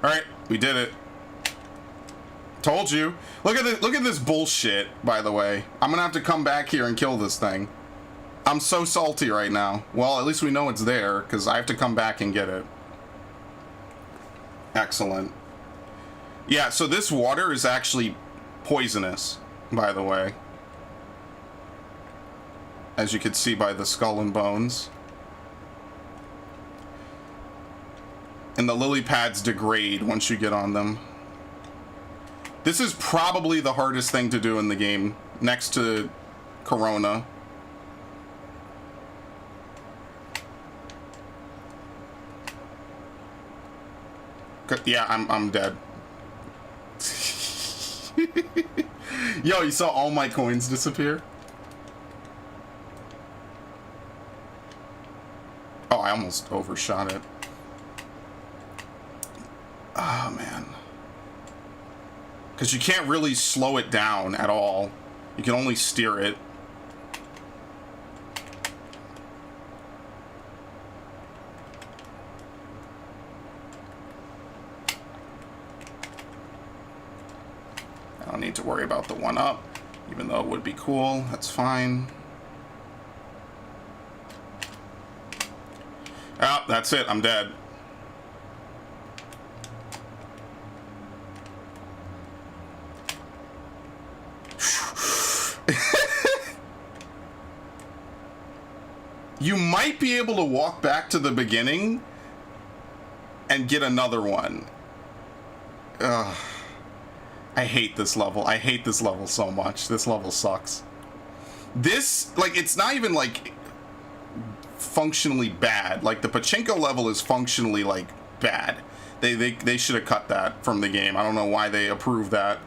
Alright, we did it. Told you. Look at this bullshit, by the way. I'm gonna have to come back here and kill this thing. I'm so salty right now. Well, at least we know it's there, because I have to come back and get it. Excellent. Yeah, so this water is actually poisonous, by the way. As you can see by the skull and bones. And the lily pads degrade once you get on them. This is probably the hardest thing to do in the game, next to Corona. Yeah, I'm dead. Yo, you saw all my coins disappear? Oh, I almost overshot it. Oh, man. Because you can't really slow it down at all. You can only steer it. I don't need to worry about the one up, even though it would be cool. That's fine. Oh, that's it. I'm dead. You might be able to walk back to the beginning and get another one. Ugh. I hate this level. I hate this level so much. This level sucks. This, like, it's not even, like, functionally bad. Like, the pachinko level is functionally, like, bad. They should have cut that from the game. I don't know why they approved that.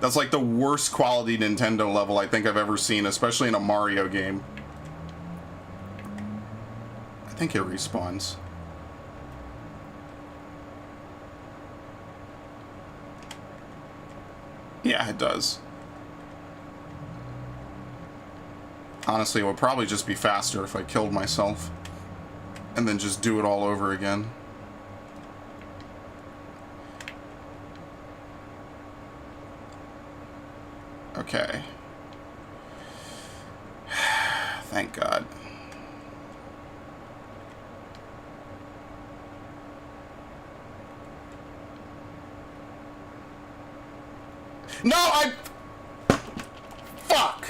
That's like the worst quality Nintendo level I think I've ever seen, especially in a Mario game. I think it respawns. Yeah, it does. Honestly, it would probably just be faster if I killed myself and then just do it all over again. Okay. Thank God. No, fuck!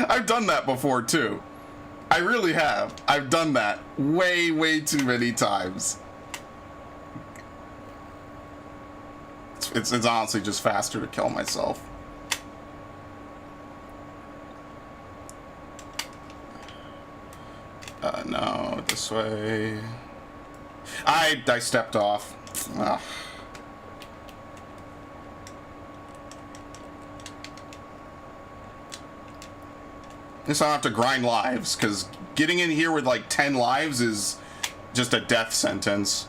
I've done that before, too. I really have. I've done that way, way too many times. It's honestly just faster to kill myself. No, this way. I stepped off. Ugh. Guess I'll have to grind lives, because getting in here with like 10 lives is just a death sentence.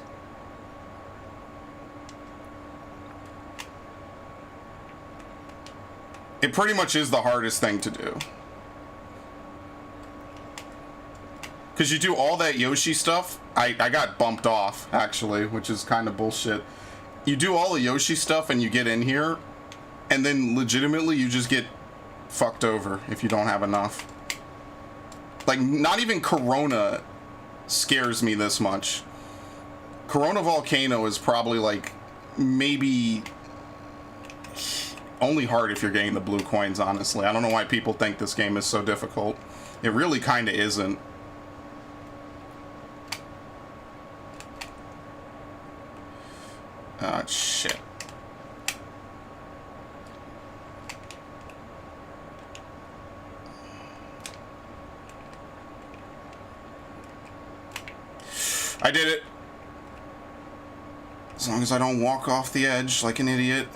It pretty much is the hardest thing to do. Because you do all that Yoshi stuff. I got bumped off, actually, which is kind of bullshit. You do all the Yoshi stuff and you get in here, and then legitimately you just get fucked over if you don't have enough. Like, not even Corona scares me this much. Corona Volcano is probably like maybe only hard if you're getting the blue coins, honestly. I don't know why people think this game is so difficult. It really kind of isn't. Ah, shit. I did it. As long as I don't walk off the edge like an idiot.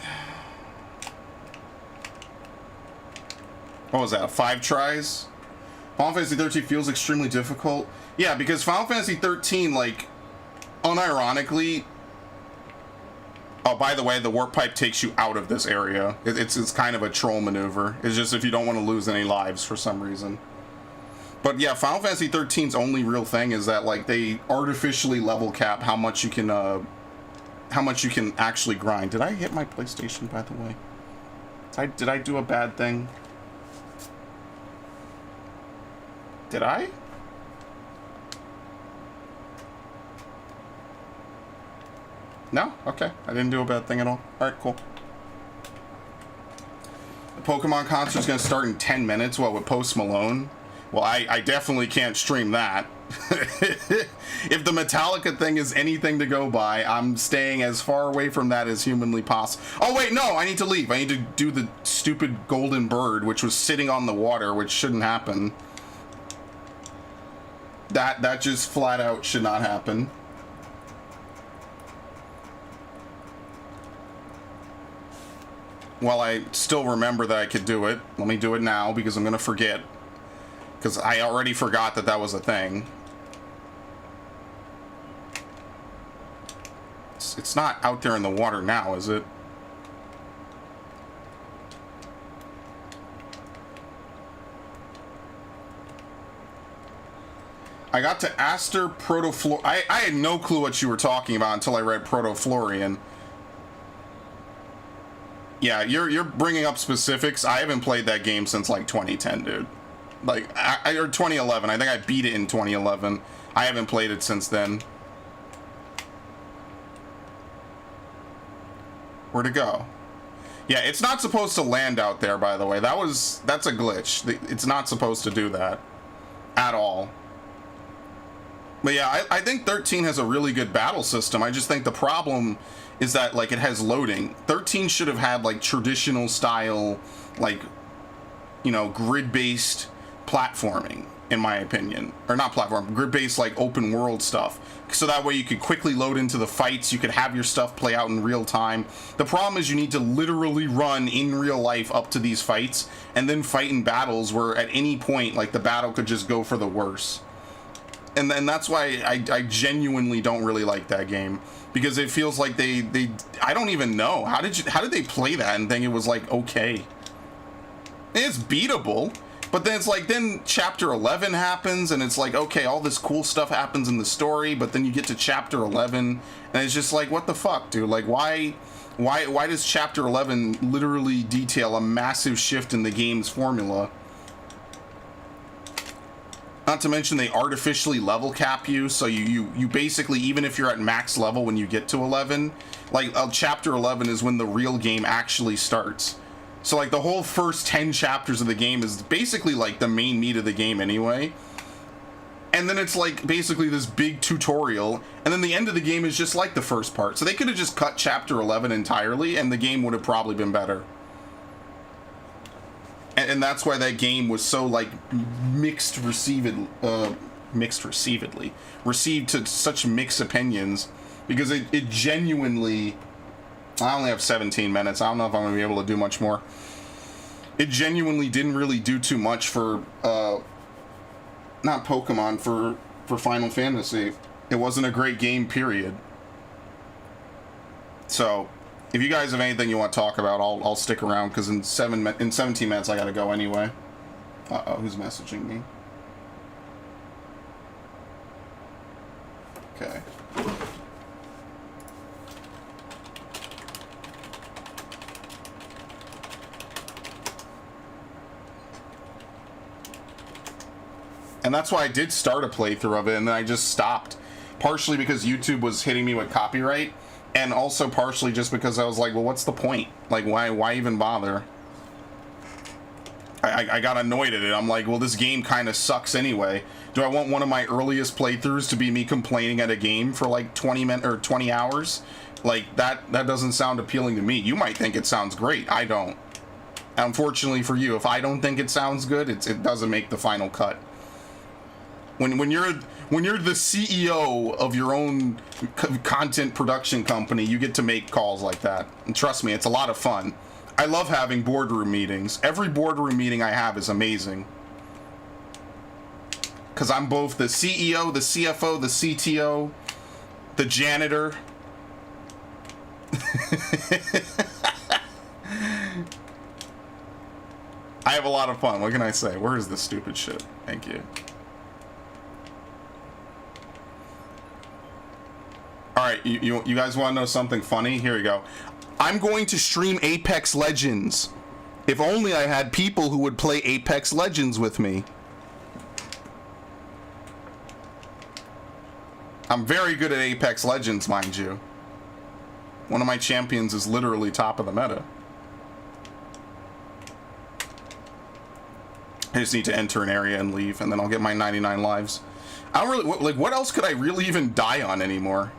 What was that, 5 tries? Final Fantasy 13 feels extremely difficult. Yeah, because Final Fantasy 13, like, unironically... Oh, by the way, the warp pipe takes you out of this area. It's kind of a troll maneuver. It's just if you don't want to lose any lives for some reason. But yeah, Final Fantasy 13's only real thing is that, like, they artificially level cap how much you can actually grind. Did I hit my PlayStation, by the way? Did I do a bad thing? Did I? No? Okay. I didn't do a bad thing at all. Alright, cool. The Pokemon concert's gonna start in 10 minutes, what, with Post Malone? Well, I definitely can't stream that. If the Metallica thing is anything to go by, I'm staying as far away from that as humanly possible. Oh, wait, no, I need to leave. I need to do the stupid golden bird, which was sitting on the water, which shouldn't happen. That just flat out should not happen. Well, I still remember that I could do it. Let me do it now, because I'm going to forget. Because I already forgot that that was a thing. It's not out there in the water now, is it? I got to Aster Protoflor... I had no clue what you were talking about until I read Protoflorian. Yeah, you're bringing up specifics. I haven't played that game since, like, 2010, dude. Like, or 2011. I think I beat it in 2011. I haven't played it since then. Where'd it go? Yeah, it's not supposed to land out there, by the way. That's a glitch. It's not supposed to do that. At all. But yeah, I think 13 has a really good battle system. I just think the problem is that like it has loading. 13 should have had like traditional style, like, you know, grid-based platforming, in my opinion. Or not platform, grid-based like open world stuff. So that way you could quickly load into the fights, you could have your stuff play out in real time. The problem is you need to literally run in real life up to these fights and then fight in battles where at any point like the battle could just go for the worse. And then that's why I genuinely don't really like that game, because it feels like they I don't even know how did they play that and think it was like okay. It's beatable, but then it's like then chapter 11 happens and it's like okay, all this cool stuff happens in the story, but then you get to chapter 11 and it's just like what the fuck, dude? Like why does chapter 11 literally detail a massive shift in the game's formula? Not to mention they artificially level cap you, so you basically, even if you're at max level when you get to 11, like chapter 11 is when the real game actually starts. So like the whole first 10 chapters of the game is basically like the main meat of the game anyway. And then it's like basically this big tutorial, and then the end of the game is just like the first part. So they could have just cut chapter 11 entirely and the game would have probably been better. And that's why that game was so like received to such mixed opinions, because it genuinely, I only have 17 minutes. I don't know if I'm gonna be able to do much more. It genuinely didn't really do too much for not Pokemon, for Final Fantasy. It wasn't a great game, period. So if you guys have anything you want to talk about, I'll stick around, because in 17 minutes I gotta go anyway. Uh-oh, who's messaging me? Okay. And that's why I did start a playthrough of it, and then I just stopped. Partially because YouTube was hitting me with copyright, and also partially just because I was like, well, what's the point? Like, why even bother? I got annoyed at it. I'm like, well, this game kind of sucks anyway. Do I want one of my earliest playthroughs to be me complaining at a game for like 20 minutes or 20 hours? Like, that doesn't sound appealing to me. You might think it sounds great. I don't. Unfortunately for you, if I don't think it sounds good, it doesn't make the final cut. When you're the CEO of your own content production company, you get to make calls like that. And trust me, it's a lot of fun. I love having boardroom meetings. Every boardroom meeting I have is amazing. Because I'm both the CEO, the CFO, the CTO, the janitor. I have a lot of fun. What can I say? Where is this stupid shit? Thank you. Alright, you guys want to know something funny? Here we go. I'm going to stream Apex Legends. If only I had people who would play Apex Legends with me. I'm very good at Apex Legends, mind you. One of my champions is literally top of the meta. I just need to enter an area and leave, and then I'll get my 99 lives. I don't really, like, what else could I really even die on anymore?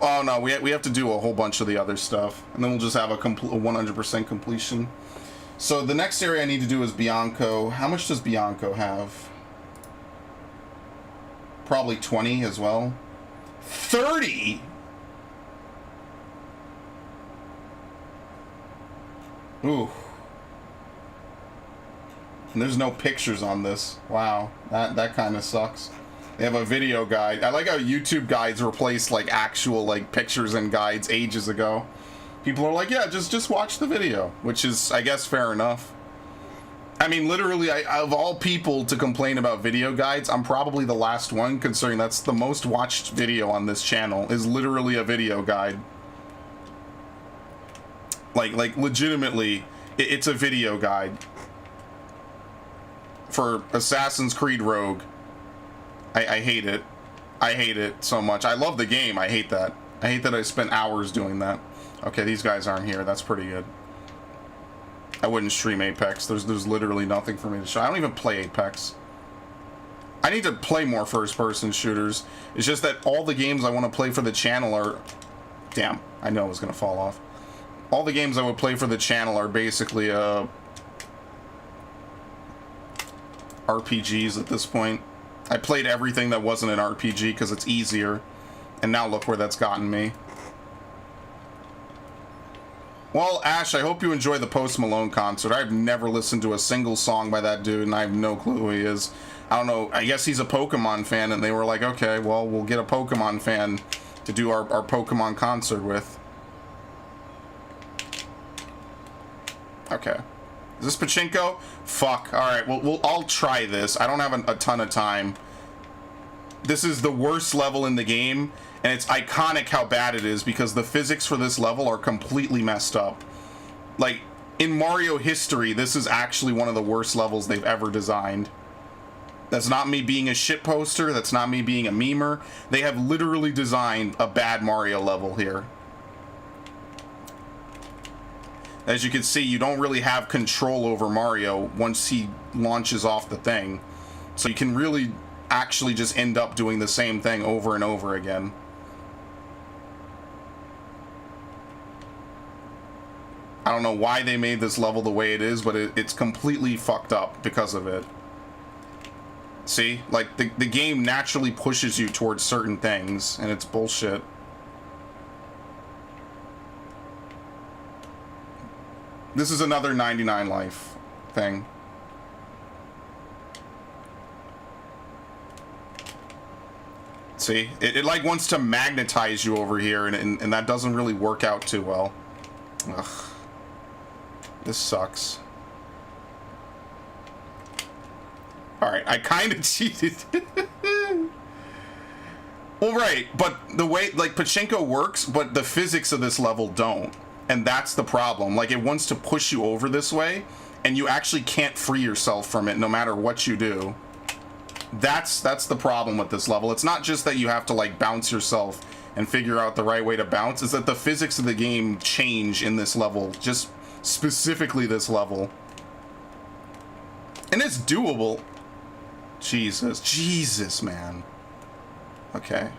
Oh no, we have to do a whole bunch of the other stuff, and then we'll just have a 100% completion. So the next area I need to do is Bianco. How much does Bianco have? Probably 20 as well. 30? Ooh. And there's no pictures on this. Wow, that kind of sucks. They have a video guide. I like how YouTube guides replaced like actual like pictures and guides ages ago. People are like, yeah, just watch the video, which is, I guess, fair enough. I mean, literally, of all people to complain about video guides, I'm probably the last one, considering that's the most watched video on this channel, is literally a video guide. Like legitimately, it's a video guide for Assassin's Creed Rogue. I hate it. I hate it so much. I love the game. I hate that. I hate that I spent hours doing that. Okay, these guys aren't here. That's pretty good. I wouldn't stream Apex. There's literally nothing for me to show. I don't even play Apex. I need to play more first-person shooters. It's just that all the games I want to play for the channel Damn, I know it was gonna fall off. All the games I would play for the channel are basically RPGs at this point. I played everything that wasn't an RPG because it's easier, and now look where that's gotten me. Well, Ash, I hope you enjoy the Post Malone concert. I've never listened to a single song by that dude, and I have no clue who he is. I don't know, I guess he's a Pokemon fan, and they were like, okay, well, we'll get a Pokemon fan to do our Pokemon concert with. Okay. Is this Pachinko? Fuck. Alright, well, I'll try this. I don't have a ton of time. This is the worst level in the game, and it's iconic how bad it is because the physics for this level are completely messed up. Like, in Mario history, this is actually one of the worst levels they've ever designed. That's not me being a shitposter. That's not me being a memer. They have literally designed a bad Mario level here. As you can see, you don't really have control over Mario once he launches off the thing. So you can really actually just end up doing the same thing over and over again. I don't know why they made this level the way it is, but it's completely fucked up because of it. See? Like, the game naturally pushes you towards certain things, and it's bullshit. This is another 99 life thing. See? It like wants to magnetize you over here, and that doesn't really work out too well. Ugh. This sucks. Alright, I kind of cheated. Well, right, but the way, like, Pachinko works, but the physics of this level don't. And that's the problem. Like, it wants to push you over this way, and you actually can't free yourself from it no matter what you do. That's the problem with this level. It's not just that you have to, like, bounce yourself and figure out the right way to bounce. It's that the physics of the game change in this level. Just specifically this level. And it's doable. Jesus, man. Okay,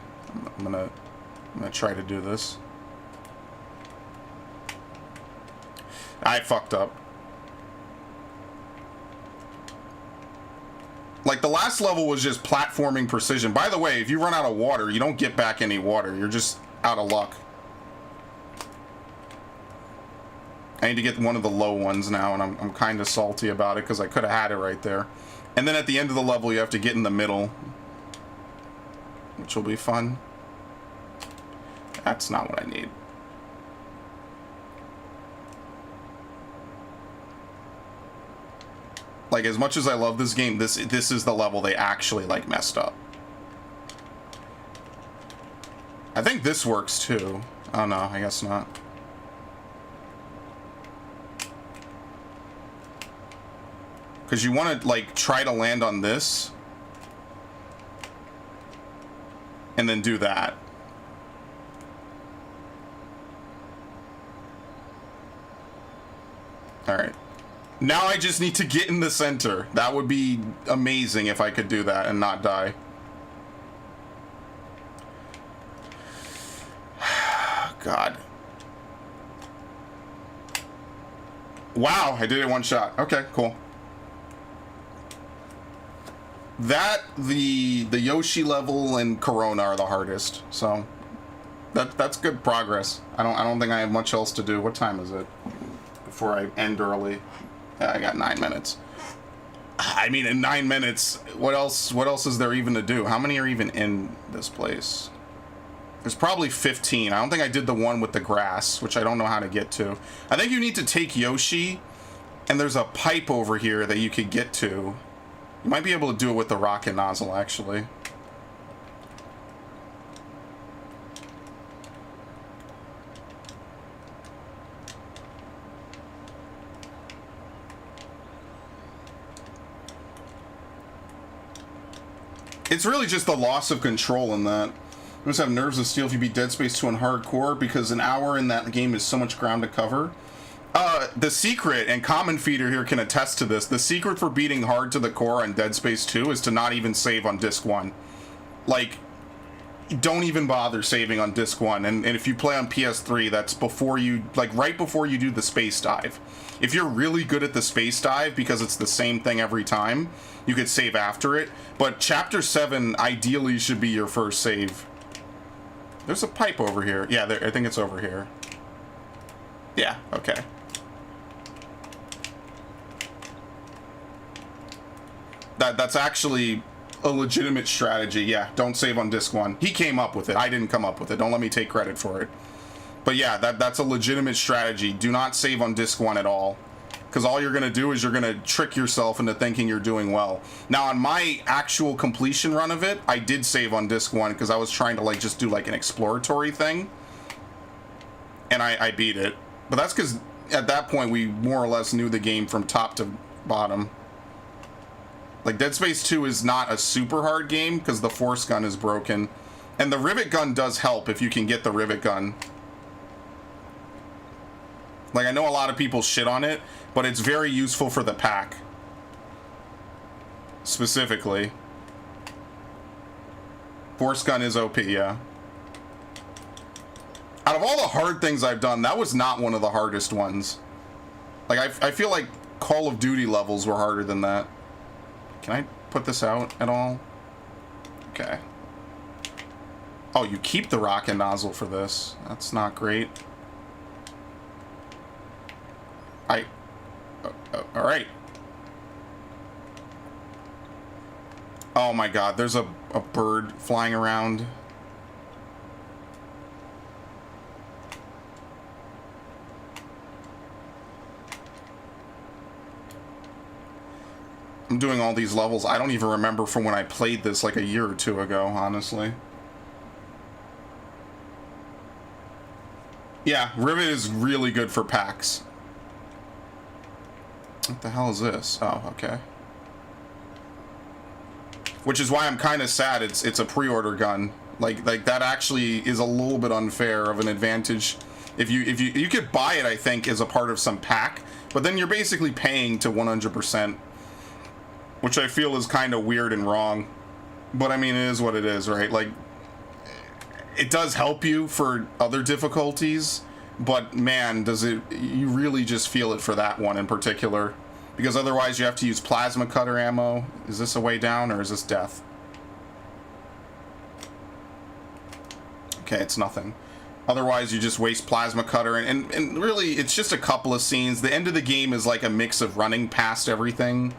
I'm gonna try to do this. I fucked up. Like, the last level was just platforming precision. By the way, if you run out of water, you don't get back any water. You're just out of luck. I need to get one of the low ones now, and I'm kind of salty about it because I could have had it right there. And then at the end of the level, you have to get in the middle, which will be fun. That's not what I need. Like, as much as I love this game, this is the level they actually, like, messed up. I think this works too. Oh no, I guess not. Because you want to, like, try to land on this. And then do that. Alright. Now I just need to get in the center. That would be amazing if I could do that and not die. God. Wow, I did it one shot. Okay, cool. That, the Yoshi level and Corona are the hardest, so that's good progress. I don't think I have much else to do. What time is it? Before I end early. Yeah, I got 9 minutes. I mean, in 9 minutes, what else is there even to do? How many are even in this place? There's probably 15. I don't think I did the one with the grass, which I don't know how to get to. I think you need to take Yoshi, and there's a pipe over here that you could get to. You might be able to do it with the rocket nozzle, actually. It's really just the loss of control in that. You must have nerves of steel if you beat Dead Space 2 on hardcore, because an hour in that game is so much ground to cover. The secret, and Common Feeder here can attest to this, the secret for beating hard to the core on Dead Space 2 is to not even save on disc 1. Like, don't even bother saving on disc 1. And if you play on PS3, that's before you, like, right before you do the space dive. If you're really good at the space dive, because it's the same thing every time, you could save after it. But Chapter 7 ideally should be your first save. There's a pipe over here. Yeah, I think it's over here. Yeah, okay. That's actually a legitimate strategy. Yeah, don't save on disc 1. He came up with it. I didn't come up with it. Don't let me take credit for it. But yeah, that's a legitimate strategy. Do not save on disc 1 at all. Because all you're going to do is you're going to trick yourself into thinking you're doing well. Now, on my actual completion run of it, I did save on disc 1 because I was trying to, like, just do, like, an exploratory thing. And I beat it. But that's because at that point we more or less knew the game from top to bottom. Like, Dead Space 2 is not a super hard game because the force gun is broken. And the rivet gun does help if you can get the rivet gun. Like, I know a lot of people shit on it, but it's very useful for the pack. Specifically. Force gun is OP, yeah. Out of all the hard things I've done, that was not one of the hardest ones. Like, I feel like Call of Duty levels were harder than that. Can I put this out at all? Okay. Oh, you keep the rocket nozzle for this. That's not great. All right. Oh my god, there's a bird flying around. I'm doing all these levels. I don't even remember from when I played this like a year or two ago, honestly. Yeah, Rivet is really good for packs. What the hell is this? Oh, okay. Which is why I'm kind of sad it's a pre-order gun. Like that actually is a little bit unfair of an advantage. If you could buy it, I think, as a part of some pack, but then you're basically paying to 100%, which I feel is kind of weird and wrong. But I mean, it is what it is, right? Like, it does help you for other difficulties, but man, does it, you really just feel it for that one in particular. Because otherwise you have to use plasma cutter ammo. Is this a way down or is this death? Okay, it's nothing. Otherwise you just waste plasma cutter and really it's just a couple of scenes. The end of the game is like a mix of running past everything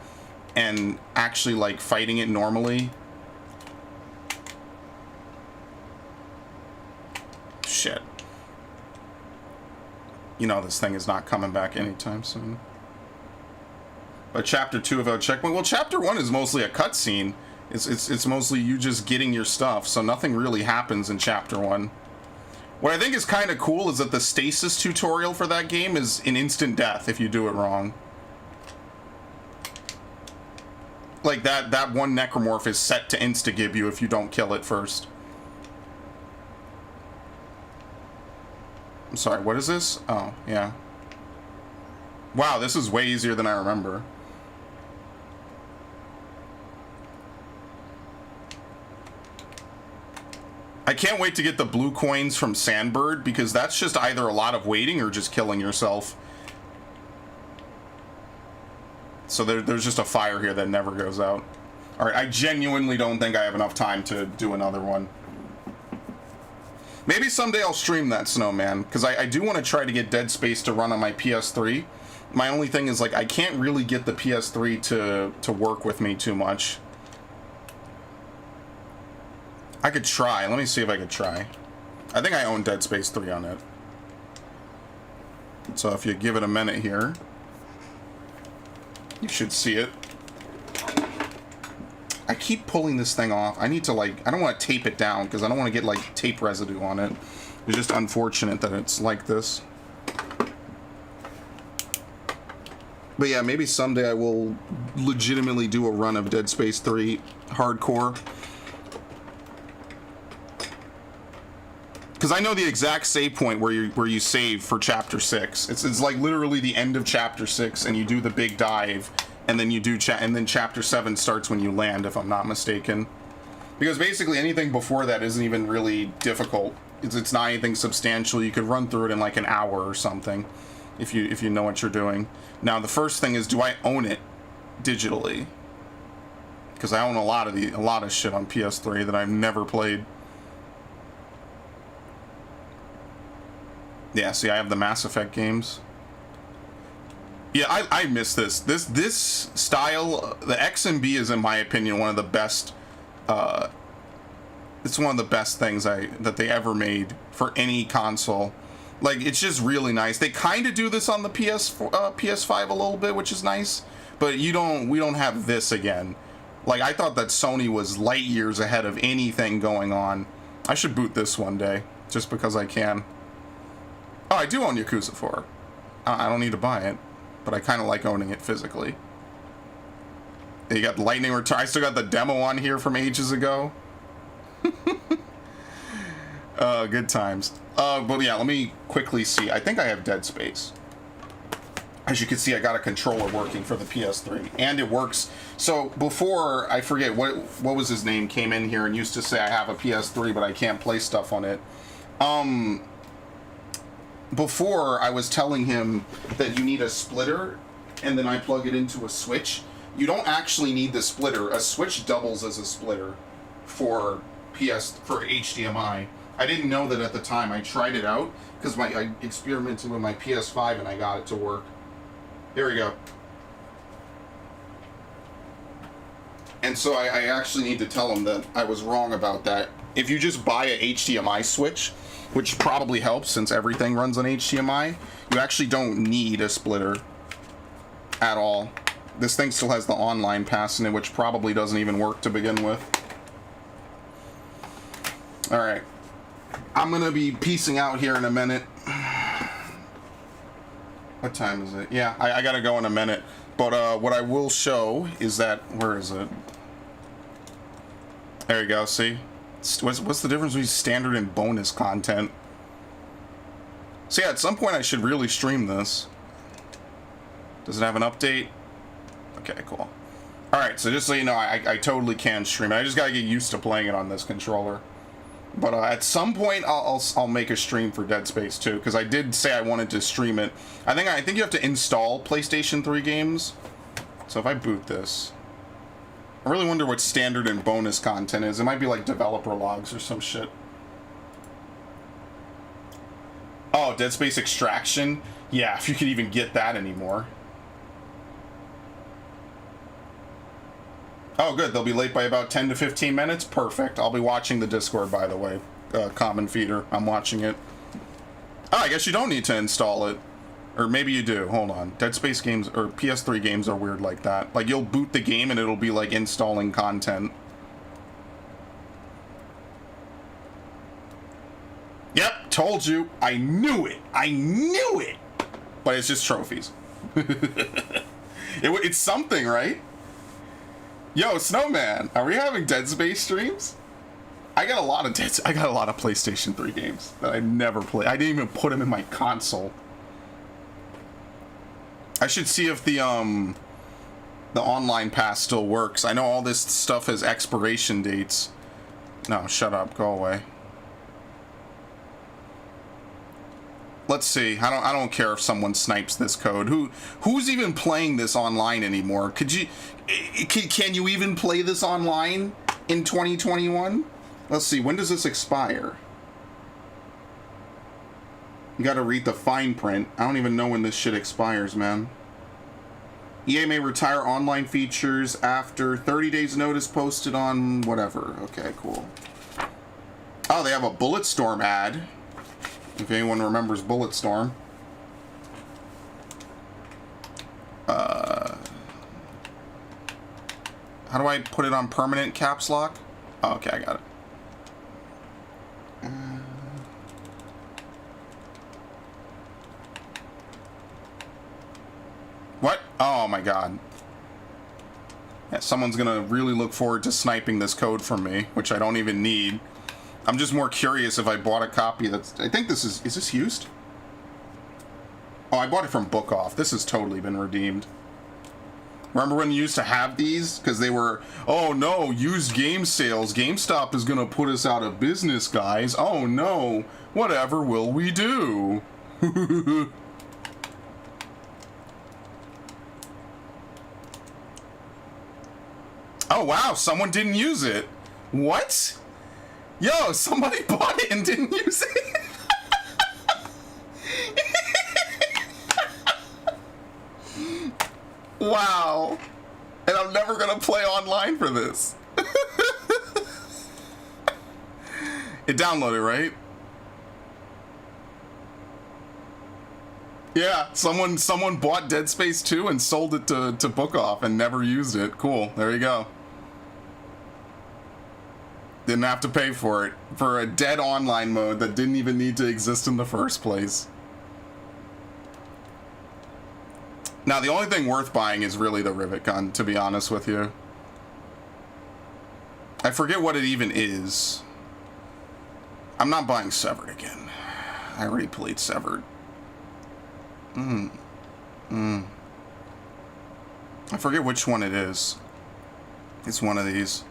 and actually like fighting it normally. Shit. You know this thing is not coming back anytime soon. But Chapter 2 of Checkpoint. Well, Chapter 1 is mostly a cutscene. It's mostly you just getting your stuff, so nothing really happens in Chapter 1. What I think is kind of cool is that the stasis tutorial for that game is an instant death if you do it wrong. Like that one necromorph is set to insta-gib you if you don't kill it first. I'm sorry, what is this? Oh, yeah. Wow, this is way easier than I remember. I can't wait to get the blue coins from Sandbird, because that's just either a lot of waiting or just killing yourself. So there's just a fire here that never goes out. Alright, I genuinely don't think I have enough time to do another one. Maybe someday I'll stream that, Snowman, because I do want to try to get Dead Space to run on my PS3. My only thing is, like, I can't really get the PS3 to work with me too much. I could try. Let me see if I could try. I think I own Dead Space 3 on it. So if you give it a minute here, you should see it. I keep pulling this thing off. I need to, like, I don't want to tape it down because I don't want to get, like, tape residue on it. It's just unfortunate that it's like this. But yeah, maybe someday I will legitimately do a run of Dead Space 3 hardcore. Because I know the exact save point where you save for Chapter 6. It's like literally the end of Chapter 6, and you do the big dive, and then you do and then Chapter 7 starts when you land, if I'm not mistaken. Because basically anything before that isn't even really difficult. It's not anything substantial. You could run through it in like an hour or something if you know what you're doing. Now the first thing is, do I own it digitally? Because I own a lot of shit on PS3 that I've never played. Yeah, see, I have the Mass Effect games. Yeah, I miss this. This style, the XMB is, in my opinion, one of the best. It's one of the best things that they ever made for any console. Like, it's just really nice. They kind of do this on the PS5 a little bit, which is nice. But we don't have this again. Like, I thought that Sony was light years ahead of anything going on. I should boot this one day, just because I can. Oh, I do own Yakuza 4. I don't need to buy it, but I kind of like owning it physically. You got Lightning Return. I still got the demo on here from ages ago. Good times. But yeah, let me quickly see. I think I have Dead Space. As you can see, I got a controller working for the PS3, and it works. So before, I forget what was his name, came in here and used to say I have a PS3, but I can't play stuff on it. Before, I was telling him that you need a splitter, and then I plug it into a switch. You don't actually need the splitter. A switch doubles as a splitter for HDMI. I didn't know that at the time. I tried it out because I experimented with my PS5 and I got it to work. Here we go. And so I actually need to tell him that I was wrong about that. If you just buy a HDMI switch, which probably helps since everything runs on HDMI, you actually don't need a splitter at all. This thing still has the online pass in it, which probably doesn't even work to begin with. Alright. I'm gonna be peacing out here in a minute. What time is it? Yeah, I gotta go in a minute. But what I will show is that... Where is it? There you go, see? What's the difference between standard and bonus content? So yeah, at some point I should really stream this. Does it have an update? Okay, cool. Alright, so just so you know, I totally can stream it. I just gotta get used to playing it on this controller. But at some point, I'll make a stream for Dead Space 2, because I did say I wanted to stream it. I think you have to install PlayStation 3 games. So if I boot this... I really wonder what standard and bonus content is. It might be like developer logs or some shit. Oh, Dead Space Extraction? Yeah, if you could even get that anymore. Oh, good. They'll be late by about 10 to 15 minutes. Perfect. I'll be watching the Discord, by the way. Common Feeder. I'm watching it. Oh, I guess you don't need to install it. Or maybe you do. Hold on. Dead Space games, or PS3 games are weird like that. Like, you'll boot the game and it'll be like installing content. Yep, told you. I knew it. I knew it. But it's just trophies. It's something, right? Yo, Snowman, are we having Dead Space streams? I got a lot of PlayStation 3 games that I never played. I didn't even put them in my console. I should see if the online pass still works. I know all this stuff has expiration dates. No, shut up. Go away. Let's see. I don't care if someone snipes this code. Who's even playing this online anymore? Can you even play this online in 2021? Let's see. When does this expire? You gotta read the fine print. I don't even know when this shit expires, man. EA may retire online features after 30 days notice posted on whatever. Okay, cool. Oh, they have a Bulletstorm ad. If anyone remembers Bulletstorm. How do I put it on permanent caps lock? Oh, okay, I got it. What? Oh my god. Yeah, someone's gonna really look forward to sniping this code from me, which I don't even need. I'm just more curious if I bought a copy that's... I think this is this used? Oh, I bought it from Book Off. This has totally been redeemed. Remember when you used to have these? Because they were, oh no, used game sales. GameStop is going to put us out of business, guys. Oh no, whatever will we do? Oh wow, someone didn't use it. What? Yo, somebody bought it and didn't use it? Wow. And I'm never gonna play online for this. It downloaded, right? Yeah, someone bought Dead Space 2 and sold it to Book Off and never used it. Cool, there you go. Didn't have to pay for it. For a dead online mode that didn't even need to exist in the first place. Now, the only thing worth buying is really the Rivet Gun, to be honest with you. I forget what it even is. I'm not buying Severed again. I already played Severed. I forget which one it is. It's one of these.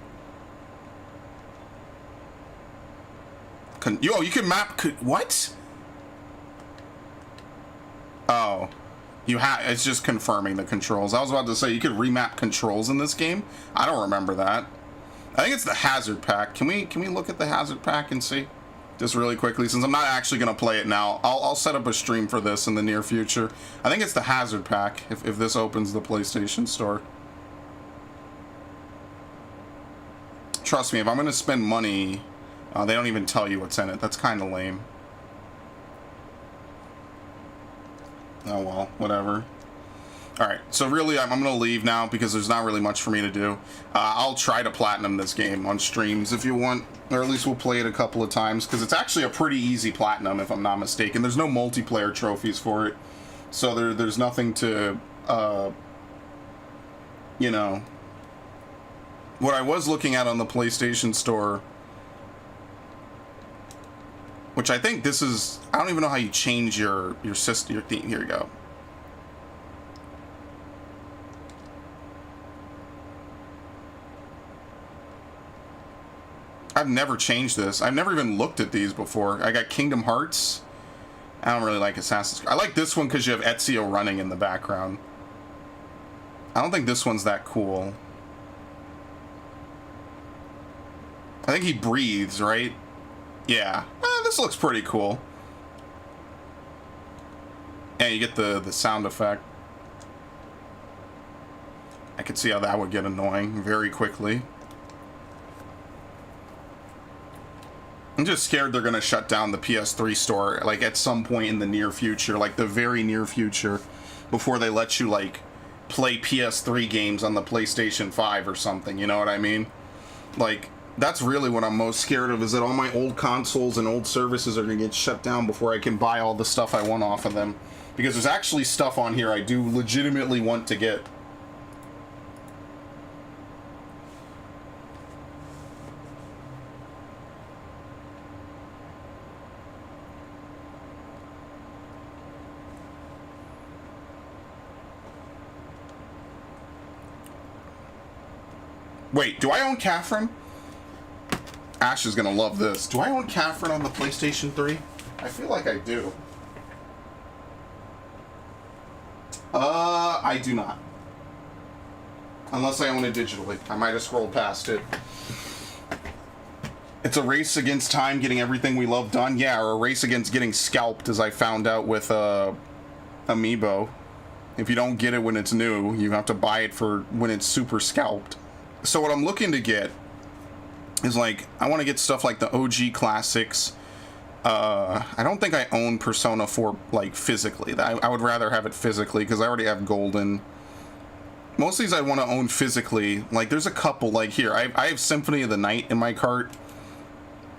Yo, you can map... What? Oh. You have... It's just confirming the controls. I was about to say, you could remap controls in this game? I don't remember that. I think it's the Hazard Pack. Can we look at the Hazard Pack and see? Just really quickly, since I'm not actually going to play it now. I'll set up a stream for this in the near future. I think it's the Hazard Pack, if this opens the PlayStation Store. Trust me, if I'm going to spend money... they don't even tell you what's in it. That's kind of lame. Oh well, whatever. Alright, so really I'm going to leave now because there's not really much for me to do. I'll try to platinum this game on streams if you want, or at least we'll play it a couple of times, because it's actually a pretty easy platinum if I'm not mistaken. There's no multiplayer trophies for it, so there's nothing to, you know... What I was looking at on the PlayStation Store... Which I think this is... I don't even know how you change your system, your theme. Here you go. I've never changed this. I've never even looked at these before. I got Kingdom Hearts. I don't really like Assassin's Creed. I like this one because you have Ezio running in the background. I don't think this one's that cool. I think he breathes, right? Yeah. This looks pretty cool. And you get the sound effect. I could see how that would get annoying very quickly. I'm just scared they're going to shut down the PS3 store, like, at some point in the near future, like, the very near future, before they let you, like, play PS3 games on the PlayStation 5 or something, you know what I mean? Like, that's really what I'm most scared of, is that all my old consoles and old services are going to get shut down before I can buy all the stuff I want off of them. Because there's actually stuff on here I do legitimately want to get. Wait, do I own Catherine? Ash is gonna love this. Do I own Catherine on the PlayStation 3? I feel like I do. I do not. Unless I own it digitally. I might have scrolled past it. It's a race against time getting everything we love done. Yeah, or a race against getting scalped, as I found out with Amiibo. If you don't get it when it's new, you have to buy it for when it's super scalped. So what I'm looking to get is, like, I want to get stuff like the OG classics. I don't think I own Persona 4, like, physically. I would rather have it physically, because I already have Golden. Most of these I want to own physically. Like, there's a couple, like, here. I have Symphony of the Night in my cart.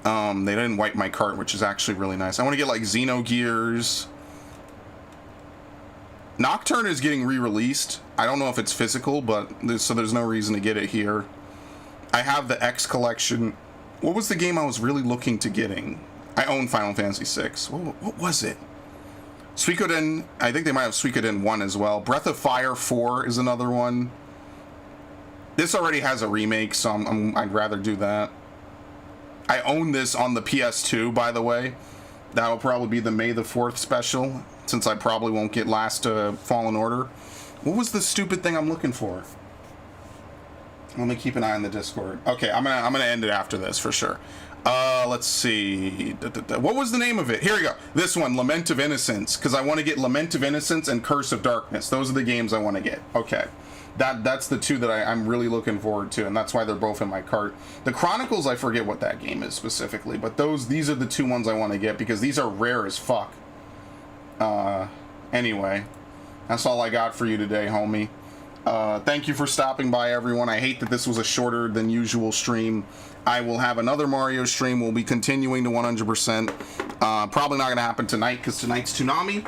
They didn't wipe my cart, which is actually really nice. I want to get, like, Xenogears. Nocturne is getting re-released. I don't know if it's physical, but so there's no reason to get it here. I have the X collection. What was the game I was really looking to getting? I own Final Fantasy VI. What was it? Suikoden. I think they might have Suikoden 1 as well. Breath of Fire 4 is another one. This already has a remake, so I'd rather do that. I own this on the PS2, by the way. That'll probably be the May the 4th special, since I probably won't get Last Fallen Order. What was the stupid thing I'm looking for? Let me keep an eye on the Discord. Okay, I'm gonna end it after this for sure. Let's see. What was the name of it? Here we go. This one, Lament of Innocence, because I want to get Lament of Innocence and Curse of Darkness. Those are the games I want to get. Okay. That's the two that I'm really looking forward to, and that's why they're both in my cart. The Chronicles, I forget what that game is specifically, but these are the two ones I want to get because these are rare as fuck. Anyway, that's all I got for you today, homie. Thank you for stopping by, everyone. I hate that this was a shorter than usual stream. I will have another Mario stream. We'll be continuing to 100%. Probably not going to happen tonight because tonight's Toonami.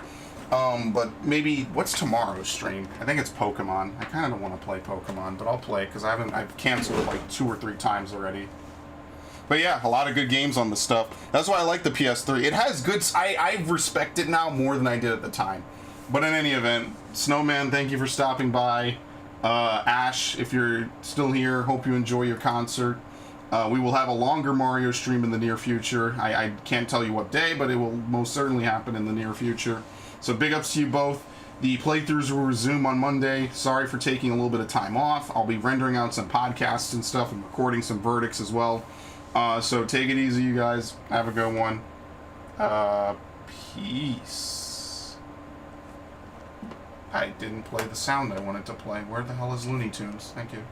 But maybe, what's tomorrow's stream? I think it's Pokemon. I kind of don't want to play Pokemon, but I'll play because I've canceled it like 2 or 3 times already. But yeah, a lot of good games on the stuff. That's why I like the PS3. It has good, I respect it now more than I did at the time. But in any event, Snowman, thank you for stopping by. Ash, if you're still here, hope you enjoy your concert. We will have a longer Mario stream in the near future. I can't tell you what day, but it will most certainly happen in the near future. So big ups to you both. The playthroughs will resume on Monday. Sorry for taking a little bit of time off. I'll be rendering out some podcasts and stuff and recording some verdicts as well. So take it easy, you guys. Have a good one. Peace. I didn't play the sound I wanted to play. Where the hell is Looney Tunes? Thank you.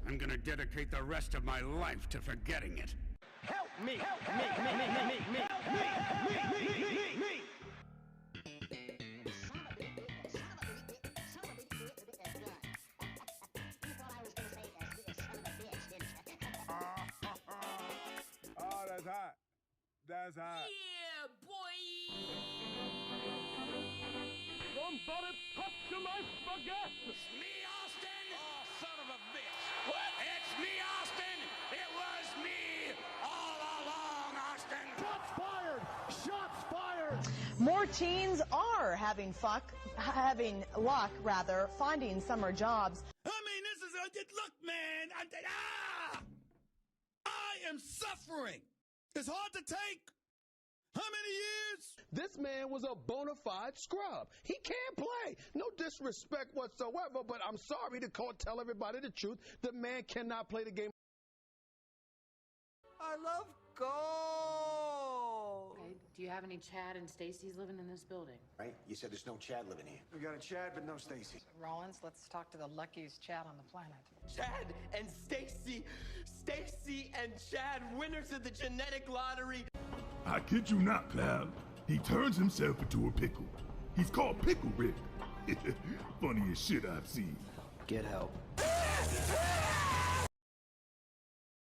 I'm gonna dedicate the rest of my life to forgetting it. Help me! Help me! Oh, that's hot. That's hot. Yeah, boy! Somebody touch my spaghetti! It's me, Austin! Oh, son of a bitch! What? It's me, Austin! It was me all along, Austin! Shots fired! Shots fired! More teens are having luck, finding summer jobs. I mean, this is look, man. I am suffering. It's hard to take. How many years? This man was a bona fide scrub. He can't play. No disrespect whatsoever, but I'm sorry to tell everybody the truth. The man cannot play the game. I love gold. Okay, do you have any Chad and Stacy's living in this building? Right? You said there's no Chad living here. We got a Chad, but no Stacy. Rollins, let's talk to the luckiest Chad on the planet. Chad and Stacy. Stacy and Chad, winners of the genetic lottery. I kid you not, pal. He turns himself into a pickle. He's called Pickle Rick. Funniest shit I've seen. Get help.